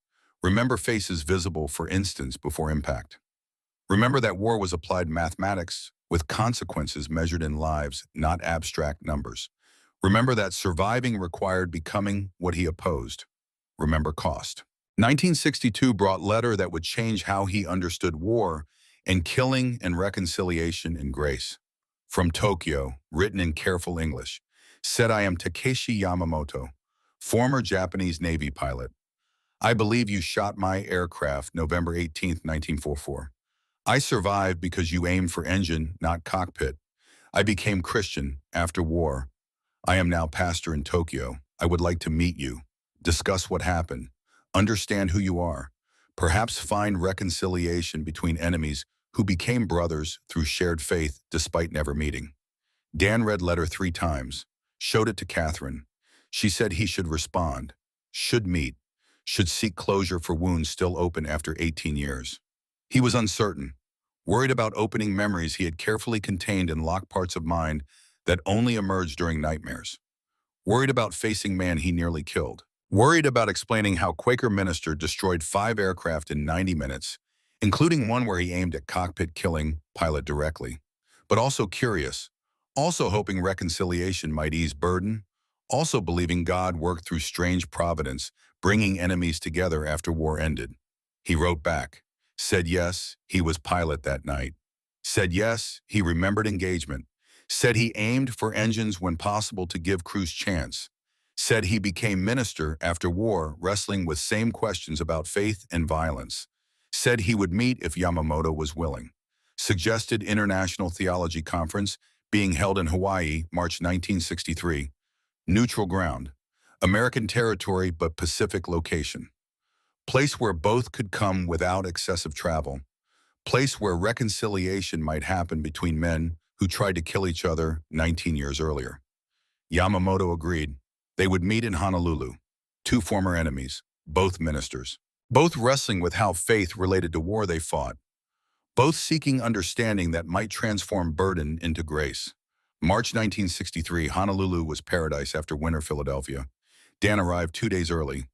Remember faces visible for instance before impact. Remember that war was applied mathematics with consequences measured in lives, not abstract numbers. Remember that surviving required becoming what he opposed. Remember cost. 1962 brought letter that would change how he understood war and killing and reconciliation and grace. From Tokyo, written in careful English, said I am Takeshi Yamamoto, former Japanese Navy pilot. I believe you shot my aircraft November 18, 1944. I survived because you aimed for engine, not cockpit. I became Christian after war. I am now pastor in Tokyo. I would like to meet you, discuss what happened, understand who you are, perhaps find reconciliation between enemies who became brothers through shared faith despite never meeting. Dan read letter 3 times, showed it to Catherine. She said he should respond, should meet, should seek closure for wounds still open after 18 years. He was uncertain, worried about opening memories he had carefully contained in locked parts of mind that only emerged during nightmares. Worried about facing man he nearly killed. Worried about explaining how Quaker minister destroyed 5 aircraft in 90 minutes, including one where he aimed at cockpit killing pilot directly. But also curious, also hoping reconciliation might ease burden, also believing God worked through strange providence, bringing enemies together after war ended. He wrote back, said yes, he was pilot that night. Said yes, he remembered engagement. Said he aimed for engines when possible to give crews chance. Said he became minister after war, wrestling with same questions about faith and violence. Said he would meet if Yamamoto was willing. Suggested International Theology Conference being held in Hawaii, March 1963. Neutral ground. American territory but Pacific location. Place where both could come without excessive travel. Place where reconciliation might happen between men who tried to kill each other 19 years earlier. Yamamoto agreed. They would meet in Honolulu. 2 former enemies, both ministers. Both wrestling with how faith related to war they fought. Both seeking understanding that might transform burden into grace. March 1963, Honolulu was paradise after winter Philadelphia. Dan arrived 2 days early.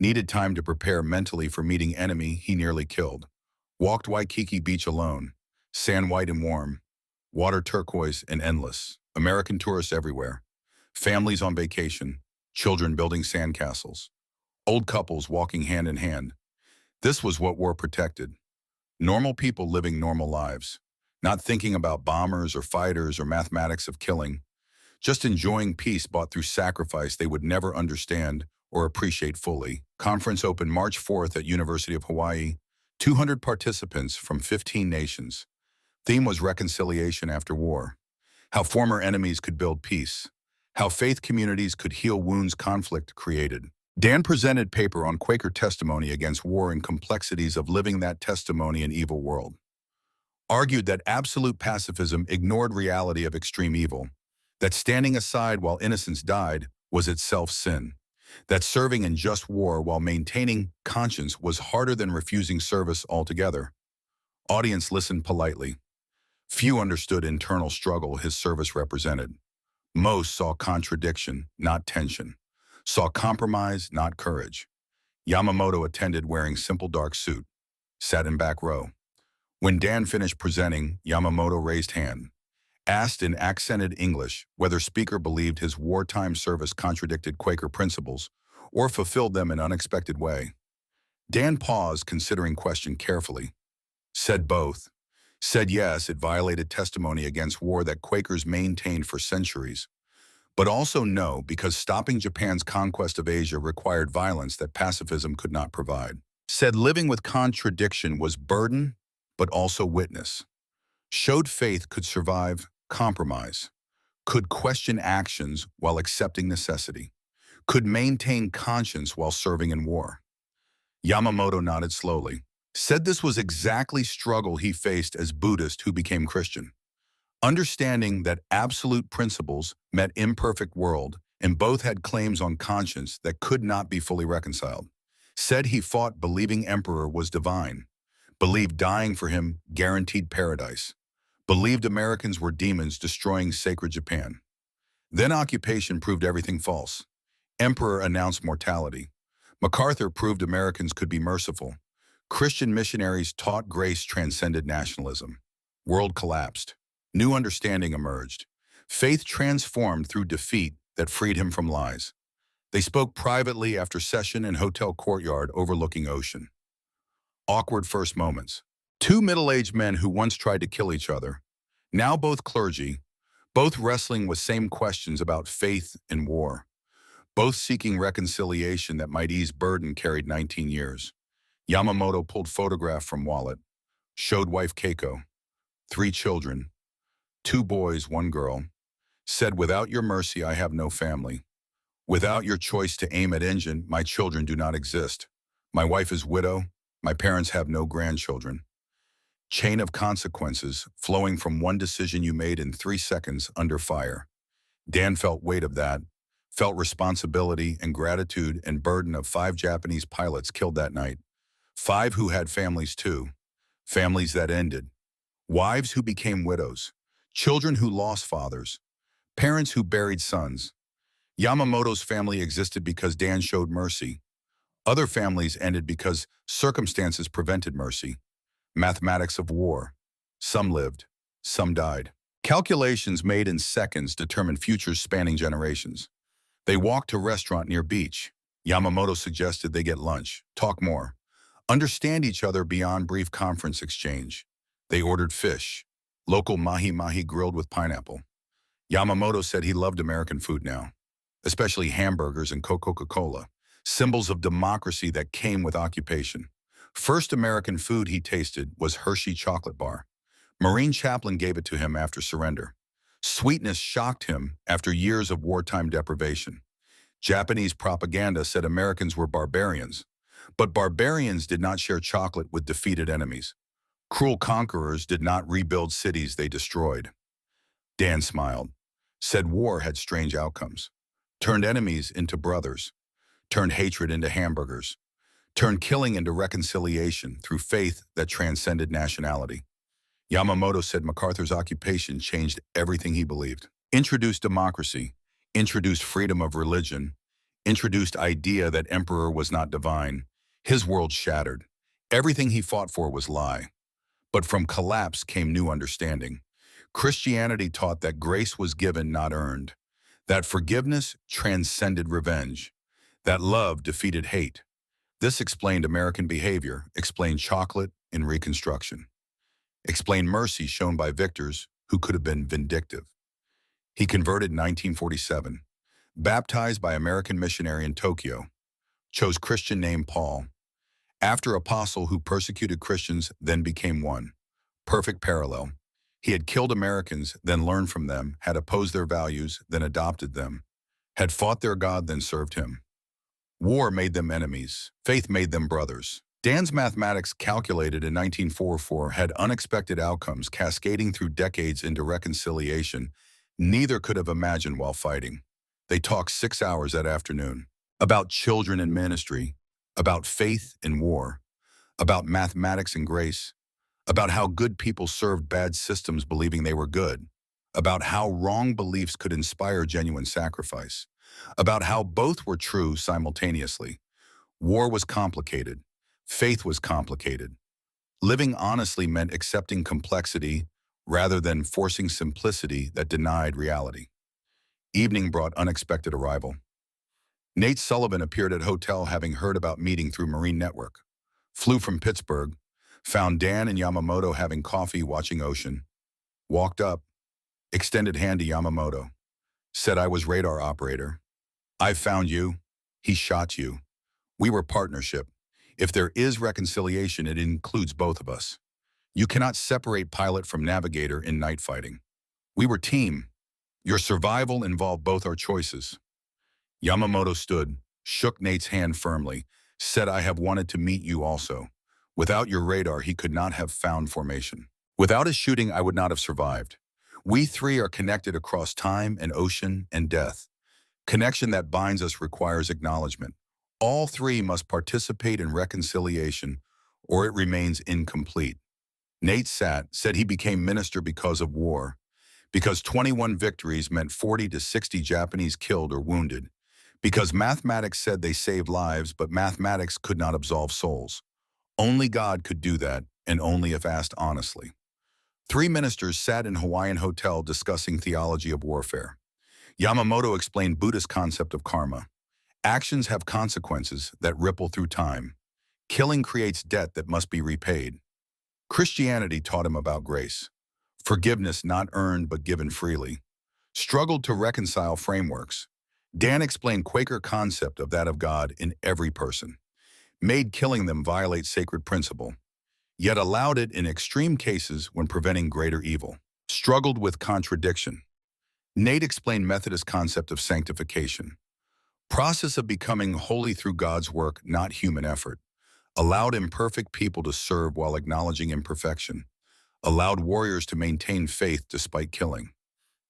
Needed time to prepare mentally for meeting enemy he nearly killed. Walked Waikiki Beach alone. Sand white and warm. Water turquoise and endless. American tourists everywhere. Families on vacation. Children building sandcastles. Old couples walking hand in hand. This was what war protected. Normal people living normal lives. Not thinking about bombers or fighters or mathematics of killing. Just enjoying peace bought through sacrifice they would never understand or appreciate fully. Conference opened March 4th at University of Hawaii. 200 participants from 15 nations. Theme was reconciliation after war. How former enemies could build peace. How faith communities could heal wounds conflict created. Dan presented paper on Quaker testimony against war and complexities of living that testimony in evil world. Argued that absolute pacifism ignored reality of extreme evil. That standing aside while innocents died was itself sin. That serving in just war while maintaining conscience was harder than refusing service altogether. Audience listened politely. Few understood internal struggle his service represented. Most saw contradiction, not tension. Saw compromise, not courage. Yamamoto attended wearing simple dark suit. Sat in back row. When Dan finished presenting, Yamamoto raised hand. Asked in accented English whether speaker believed his wartime service contradicted Quaker principles or fulfilled them in an unexpected way. Dan paused, considering question carefully. Said both. Said yes, it violated testimony against war that Quakers maintained for centuries. But also no, because stopping Japan's conquest of Asia required violence that pacifism could not provide. Said living with contradiction was burden, but also witness. Showed faith could survive compromise, could question actions while accepting necessity, could maintain conscience while serving in war. Yamamoto nodded slowly. Said this was exactly struggle he faced as Buddhist who became Christian. Understanding that absolute principles met imperfect world and both had claims on conscience that could not be fully reconciled. Said he fought believing emperor was divine, believed dying for him guaranteed paradise, believed Americans were demons destroying sacred Japan. Then occupation proved everything false. Emperor announced mortality. MacArthur proved Americans could be merciful. Christian missionaries taught grace transcended nationalism. World collapsed. New understanding emerged. Faith transformed through defeat that freed him from lies. They spoke privately after session in hotel courtyard overlooking ocean. Awkward first moments. 2 middle-aged men who once tried to kill each other. Now both clergy, both wrestling with same questions about faith and war. Both seeking reconciliation that might ease burden carried 19 years. Yamamoto pulled photograph from wallet. Showed wife Keiko, 3 children, 2 boys, 1 girl. Said, without your mercy, I have no family. Without your choice to aim at engine, my children do not exist. My wife is widow. My parents have no grandchildren. Chain of consequences flowing from one decision you made in 3 seconds under fire. Dan felt weight of that, felt responsibility and gratitude and burden of 5 Japanese pilots killed that night. 5 who had families too. Families that ended. Wives who became widows. Children who lost fathers. Parents who buried sons. Yamamoto's family existed because Dan showed mercy. Other families ended because circumstances prevented mercy. Mathematics of war. Some lived, some died. Calculations made in seconds determine futures spanning generations. They walked to a restaurant near beach. Yamamoto suggested they get lunch, talk more, understand each other beyond brief conference exchange. They ordered fish, local mahi-mahi grilled with pineapple. Yamamoto said he loved American food now, especially hamburgers and Coca-Cola, symbols of democracy that came with occupation. First American food he tasted was Hershey chocolate bar. Marine chaplain gave it to him after surrender. Sweetness shocked him after years of wartime deprivation. Japanese propaganda said Americans were barbarians, but barbarians did not share chocolate with defeated enemies. Cruel conquerors did not rebuild cities they destroyed. Dan smiled, said war had strange outcomes, turned enemies into brothers, turned hatred into hamburgers, turned killing into reconciliation through faith that transcended nationality. Yamamoto said MacArthur's occupation changed everything he believed. Introduced democracy, introduced freedom of religion, introduced idea that emperor was not divine. His world shattered. Everything he fought for was lie. But from collapse came new understanding. Christianity taught that grace was given, not earned, that forgiveness transcended revenge, that love defeated hate. This explained American behavior, explained chocolate in Reconstruction, explained mercy shown by victors who could have been vindictive. He converted in 1947, baptized by American missionary in Tokyo, chose Christian name Paul, after apostle who persecuted Christians then became one. Perfect parallel. He had killed Americans, then learned from them, had opposed their values, then adopted them, had fought their God, then served him. War made them enemies. Faith made them brothers. Dan's mathematics, calculated in 1944, had unexpected outcomes cascading through decades into reconciliation neither could have imagined while fighting. They talked 6 hours that afternoon about children and ministry, about faith in war, about mathematics and grace, about how good people served bad systems believing they were good, about how wrong beliefs could inspire genuine sacrifice, about how both were true simultaneously. War was complicated. Faith was complicated. Living honestly meant accepting complexity rather than forcing simplicity that denied reality. Evening brought unexpected arrival. Nate Sullivan appeared at hotel having heard about meeting through Marine Network. Flew from Pittsburgh, found Dan and Yamamoto having coffee watching ocean. Walked up, extended hand to Yamamoto. Said I was radar operator. I found you. He shot you. We were partnership. If there is reconciliation, it includes both of us. You cannot separate pilot from navigator in night fighting. We were team. Your survival involved both our choices. Yamamoto stood, shook Nate's hand firmly, said I have wanted to meet you also. Without your radar, he could not have found formation. Without his shooting, I would not have survived. We 3 are connected across time and ocean and death. Connection that binds us requires acknowledgement. All 3 must participate in reconciliation, or it remains incomplete. Nate said he became minister because of war, because 21 victories meant 40 to 60 Japanese killed or wounded, because mathematics said they saved lives, but mathematics could not absolve souls. Only God could do that, and only if asked honestly. 3 ministers sat in Hawaiian hotel discussing theology of warfare. Yamamoto explained Buddhist concept of karma. Actions have consequences that ripple through time. Killing creates debt that must be repaid. Christianity taught him about grace. Forgiveness not earned but given freely. Struggled to reconcile frameworks. Dan explained Quaker concept of that of God in every person. Made killing them violate sacred principle. yet allowed it in extreme cases when preventing greater evil. Struggled with contradiction. Nate explained Methodist concept of sanctification, process of becoming holy through God's work, not human effort. Allowed imperfect people to serve while acknowledging imperfection. Allowed warriors to maintain faith despite killing.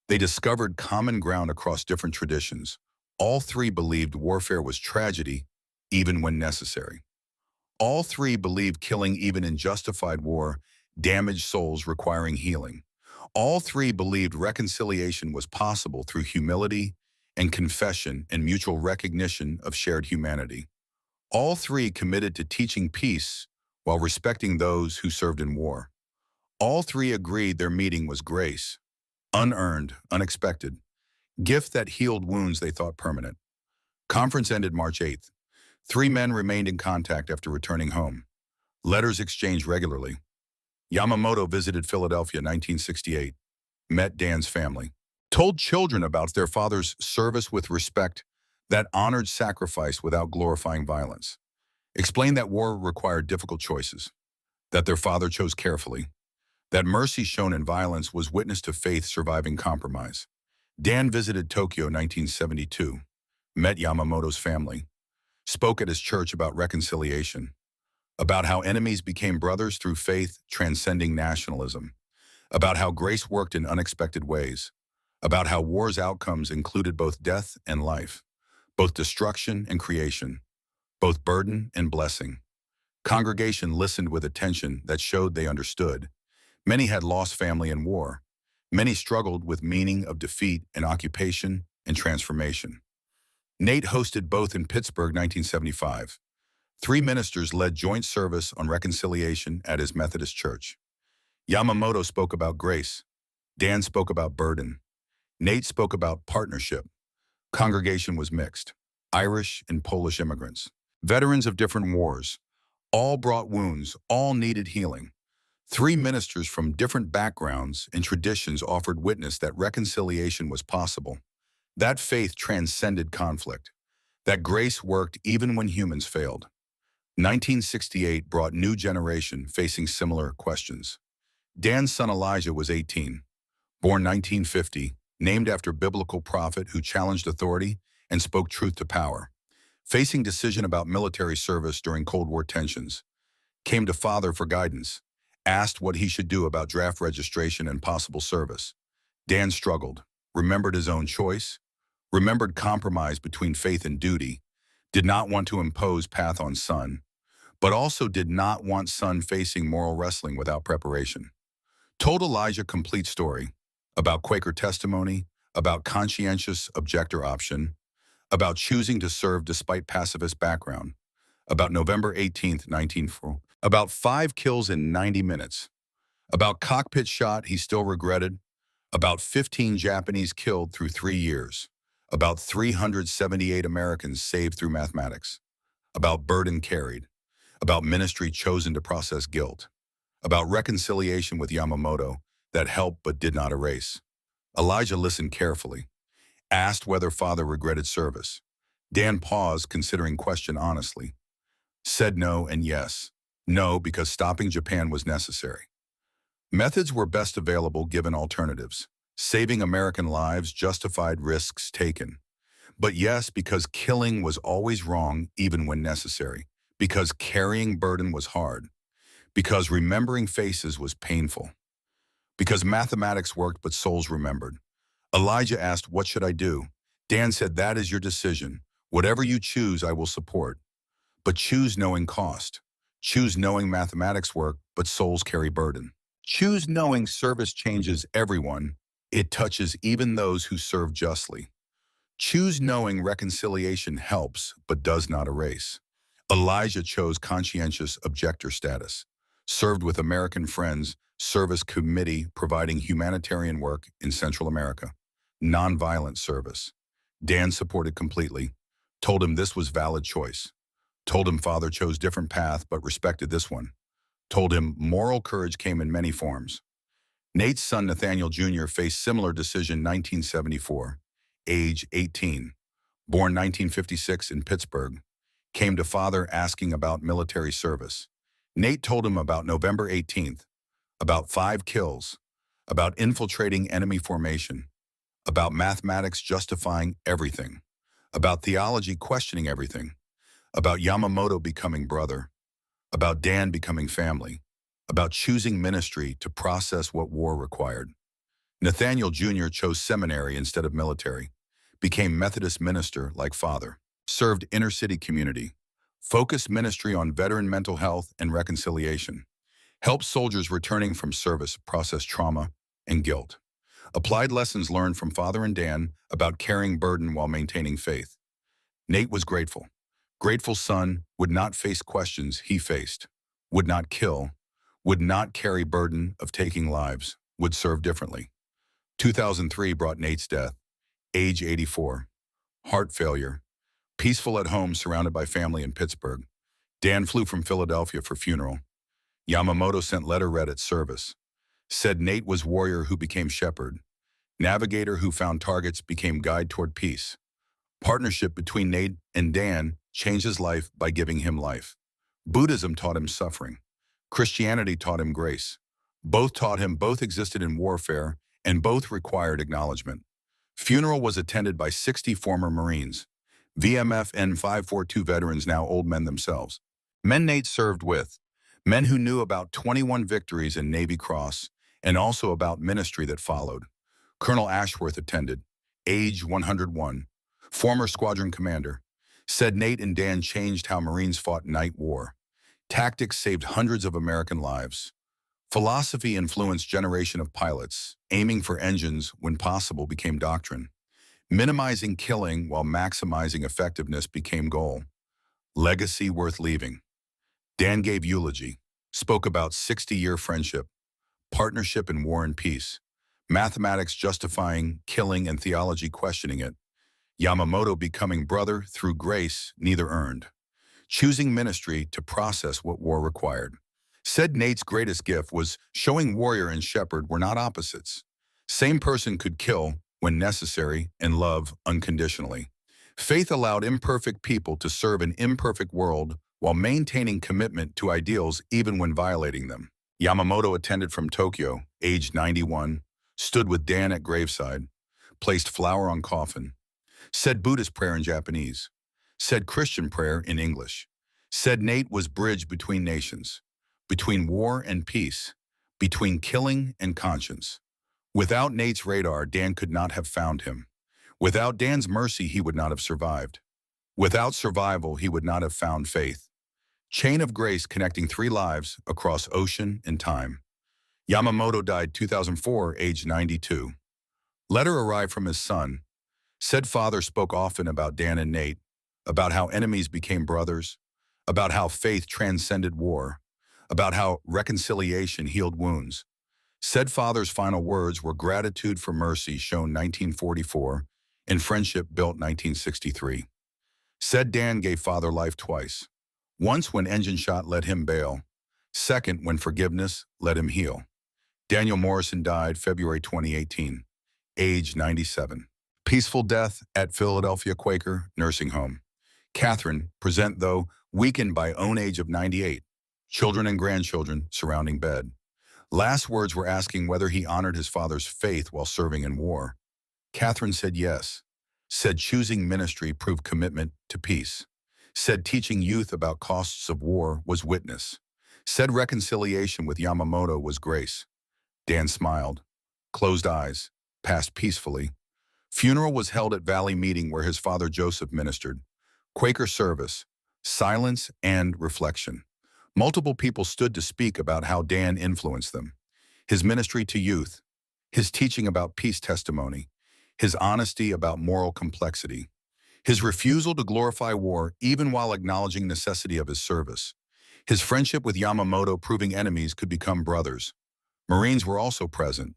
They discovered common ground across different traditions. All three believed warfare was tragedy, even when necessary. All three believed killing, even in justified war, damaged souls requiring healing. All three believed reconciliation was possible through humility and confession and mutual recognition of shared humanity. All three committed to teaching peace while respecting those who served in war. All three agreed their meeting was grace, unearned, unexpected, gift that healed wounds they thought permanent. Conference ended March 8th. Three men remained in contact after returning home. Letters exchanged regularly. Yamamoto visited Philadelphia 1968, met Dan's family, told children about their father's service with respect that honored sacrifice without glorifying violence, explained that war required difficult choices, that their father chose carefully, that mercy shown in violence was witness to faith surviving compromise. Dan visited Tokyo 1972, met Yamamoto's family, spoke at his church about reconciliation, about how enemies became brothers through faith transcending nationalism, about how grace worked in unexpected ways, about how war's outcomes included both death and life, both destruction and creation, both burden and blessing. Congregation listened with attention that showed they understood. Many had lost family in war. Many struggled with meaning of defeat and occupation and transformation. Nate hosted both in Pittsburgh 1975. Three ministers led joint service on reconciliation at his Methodist church. Yamamoto spoke about grace. Dan spoke about burden. Nate spoke about partnership. Congregation was mixed. Irish and Polish immigrants, veterans of different wars, all brought wounds, all needed healing. Three ministers from different backgrounds and traditions offered witness that reconciliation was possible, that faith transcended conflict, that grace worked even when humans failed. 1968 brought new generation facing similar questions. Dan's son Elijah was 18, born 1950, named after biblical prophet who challenged authority and spoke truth to power. Facing decision about military service during Cold War tensions, came to father for guidance, asked what he should do about draft registration and possible service. Dan struggled, remembered his own choice, remembered compromise between faith and duty, did not want to impose path on son, but also did not want son facing moral wrestling without preparation. Told Elijah complete story about Quaker testimony, about conscientious objector option, about choosing to serve despite pacifist background, about November 18th, 1940, about 5 kills in 90 minutes, about cockpit shot he still regretted, about 15 Japanese killed through 3 years, about 378 Americans saved through mathematics, about burden carried, about ministry chosen to process guilt, about reconciliation with Yamamoto that helped but did not erase. Elijah listened carefully, asked whether father regretted service. Dan paused, considering question honestly, said no and yes. No, because stopping Japan was necessary. Methods were best available given alternatives. Saving American lives justified risks taken. But yes, because killing was always wrong even when necessary. Because carrying burden was hard. Because remembering faces was painful. Because mathematics worked but souls remembered. Elijah asked, "What should I do?" Dan said, "That is your decision. Whatever you choose, I will support. But choose knowing cost. Choose knowing mathematics work, but souls carry burden. Choose knowing service changes everyone. It touches even those who serve justly. Choose knowing reconciliation helps, but does not erase." Elijah chose conscientious objector status, served with American Friends Service Committee providing humanitarian work in Central America, nonviolent service. Dan supported completely, told him this was valid choice, told him father chose different path but respected this one, told him moral courage came in many forms. Nate's son Nathaniel Jr. faced similar decision 1974, age 18, born 1956 in Pittsburgh, came to father asking about military service. Nate told him about November 18th, about 5 kills, about infiltrating enemy formation, about mathematics justifying everything, about theology questioning everything, about Yamamoto becoming brother, about Dan becoming family, about choosing ministry to process what war required. Nathaniel Jr. chose seminary instead of military, became Methodist minister like father, served inner-city community, focused ministry on veteran mental health and reconciliation, helped soldiers returning from service process trauma and guilt, applied lessons learned from father and Dan about carrying burden while maintaining faith. Nate was grateful. Grateful son would not face questions he faced, would not kill, would not carry burden of taking lives, would serve differently. 2003 brought Nate's death, age 84, heart failure, peaceful at home surrounded by family in Pittsburgh. Dan flew from Philadelphia for funeral. Yamamoto sent letter read at service. Said Nate was warrior who became shepherd. Navigator who found targets became guide toward peace. Partnership between Nate and Dan changed his life by giving him life. Buddhism taught him suffering. Christianity taught him grace. Both taught him both existed in warfare and both required acknowledgement. Funeral was attended by 60 former Marines, VMF N542 veterans now old men themselves. Men Nate served with, men who knew about 21 victories in Navy Cross and also about ministry that followed. Colonel Ashworth attended, age 101, former squadron commander, said Nate and Dan changed how Marines fought night war. Tactics saved hundreds of American lives. Philosophy influenced generation of pilots. Aiming for engines when possible became doctrine. Minimizing killing while maximizing effectiveness became goal. Legacy worth leaving. Dan gave eulogy, spoke about 60-year friendship, partnership in war and peace, mathematics justifying killing and theology questioning it, Yamamoto becoming brother through grace neither earned, choosing ministry to process what war required. Said Nate's greatest gift was showing warrior and shepherd were not opposites. Same person could kill when necessary and love unconditionally. Faith allowed imperfect people to serve an imperfect world while maintaining commitment to ideals even when violating them. Yamamoto attended from Tokyo, aged 91, stood with Dan at graveside, placed flower on coffin, said Buddhist prayer in Japanese, said Christian prayer in English, said Nate was bridge between nations, between war and peace, between killing and conscience. Without Nate's radar, Dan could not have found him. Without Dan's mercy, he would not have survived. Without survival, he would not have found faith. Chain of grace connecting 3 lives across ocean and time. Yamamoto died 2004, age 92. Letter arrived from his son. Said father spoke often about Dan and Nate, about how enemies became brothers, about how faith transcended war, about how reconciliation healed wounds. Said father's final words were gratitude for mercy shown 1944 and friendship built 1963. Said Dan gave father life twice. Once when engine shot let him bail. Second when forgiveness let him heal. Daniel Morrison died February 2018, age 97. Peaceful death at Philadelphia Quaker Nursing Home. Catherine, present though weakened by own age of 98. Children and grandchildren surrounding bed. Last words were asking whether he honored his father's faith while serving in war. Catherine said yes. Said choosing ministry proved commitment to peace. Said teaching youth about costs of war was witness. Said reconciliation with Yamamoto was grace. Dan smiled, closed eyes, passed peacefully. Funeral was held at Valley Meeting where his father Joseph ministered. Quaker service, silence and reflection. Multiple people stood to speak about how Dan influenced them. His ministry to youth, his teaching about peace testimony, his honesty about moral complexity, his refusal to glorify war even while acknowledging necessity of his service, his friendship with Yamamoto proving enemies could become brothers. Marines were also present,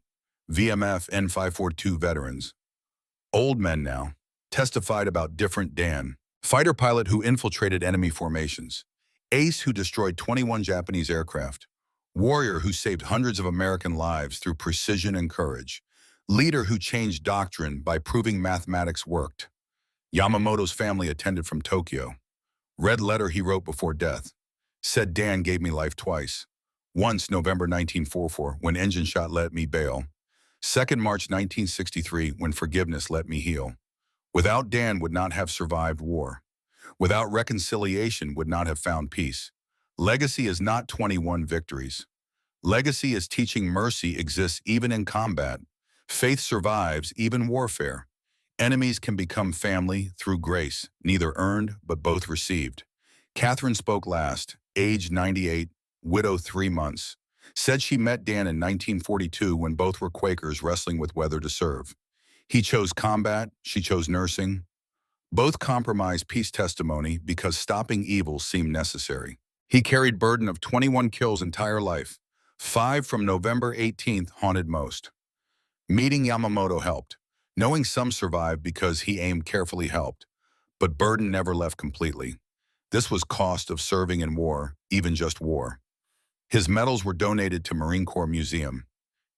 VMF N542 veterans. Old men now, testified about different Dan, fighter pilot who infiltrated enemy formations, ace who destroyed 21 Japanese aircraft, warrior who saved hundreds of American lives through precision and courage, leader who changed doctrine by proving mathematics worked. Yamamoto's family attended from Tokyo. Red letter he wrote before death. Said Dan gave me life twice. Once, November 1944, when engine shot let me bail. Second, March 1963, when forgiveness let me heal. Without Dan would not have survived war. Without reconciliation would not have found peace. Legacy is not 21 victories. Legacy is teaching mercy exists even in combat. Faith survives even warfare. Enemies can become family through grace, neither earned but both received. Catherine spoke last, age 98, widow 3 months. Said she met Dan in 1942 when both were Quakers wrestling with whether to serve. He chose combat, she chose nursing. Both compromised peace testimony because stopping evil seemed necessary. He carried burden of 21 kills entire life. 5 from November 18th haunted most. Meeting Yamamoto helped. Knowing some survived because he aimed carefully helped. But burden never left completely. This was cost of serving in war, even just war. His medals were donated to Marine Corps Museum.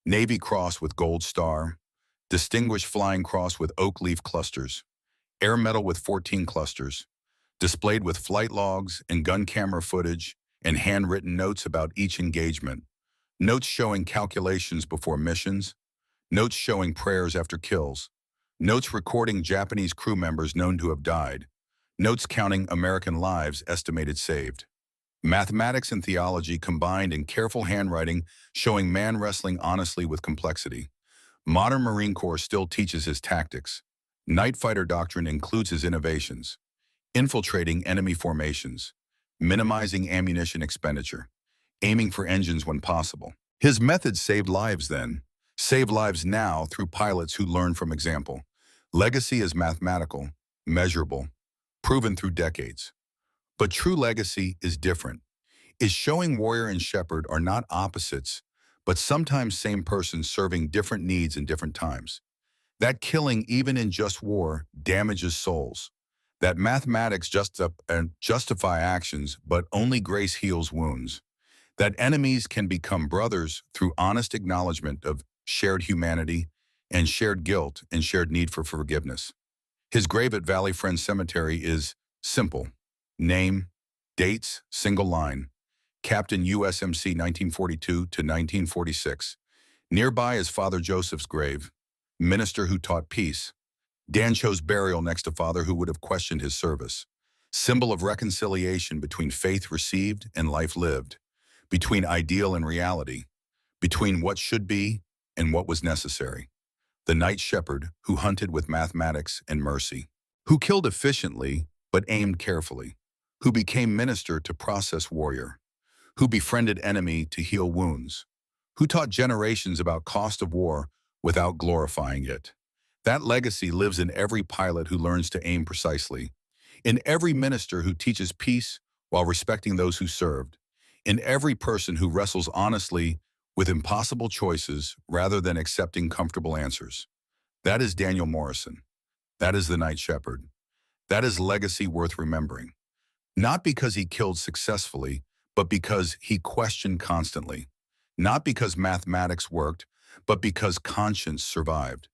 Navy Cross with Gold Star, Distinguished Flying Cross with oak leaf clusters, Air Medal with 14 clusters, displayed with flight logs and gun camera footage and handwritten notes about each engagement, notes showing calculations before missions, notes showing prayers after kills, notes recording Japanese crew members known to have died, notes counting American lives estimated saved. Mathematics and theology combined in careful handwriting showing man wrestling honestly with complexity. Modern Marine Corps still teaches his tactics. Night fighter doctrine includes his innovations. Infiltrating enemy formations, minimizing ammunition expenditure, aiming for engines when possible. His methods saved lives then, save lives now through pilots who learn from example. Legacy is mathematical, measurable, proven through decades. But true legacy is different. Is showing warrior and shepherd are not opposites, but sometimes same persons serving different needs in different times. That killing, even in just war, damages souls. That mathematics justify actions, but only grace heals wounds. That enemies can become brothers through honest acknowledgement of shared humanity and shared guilt and shared need for forgiveness. His grave at Valley Friends Cemetery is simple. Name, dates, single line. Captain USMC 1942 to 1946. Nearby is Father Joseph's grave, minister who taught peace. Dan chose burial next to Father who would have questioned his service. Symbol of reconciliation between faith received and life lived, between ideal and reality, between what should be and what was necessary. The night shepherd who hunted with mathematics and mercy, who killed efficiently but aimed carefully, who became minister to process warrior, who befriended enemy to heal wounds, who taught generations about cost of war without glorifying it. That legacy lives in every pilot who learns to aim precisely, in every minister who teaches peace while respecting those who served, in every person who wrestles honestly with impossible choices rather than accepting comfortable answers. That is Daniel Morrison. That is the Night Shepherd. That is legacy worth remembering. Not because he killed successfully, but because he questioned constantly. Not because mathematics worked, but because conscience survived.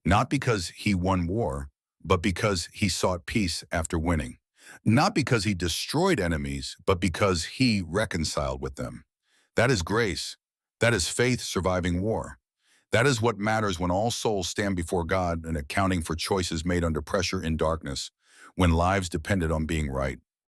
Not because he won war, but because he sought peace after winning. Not because he destroyed enemies, but because he reconciled with them. That is grace. That is faith surviving war. That is what matters when all souls stand before God and accounting for choices made under pressure in darkness, when lives depended on being right.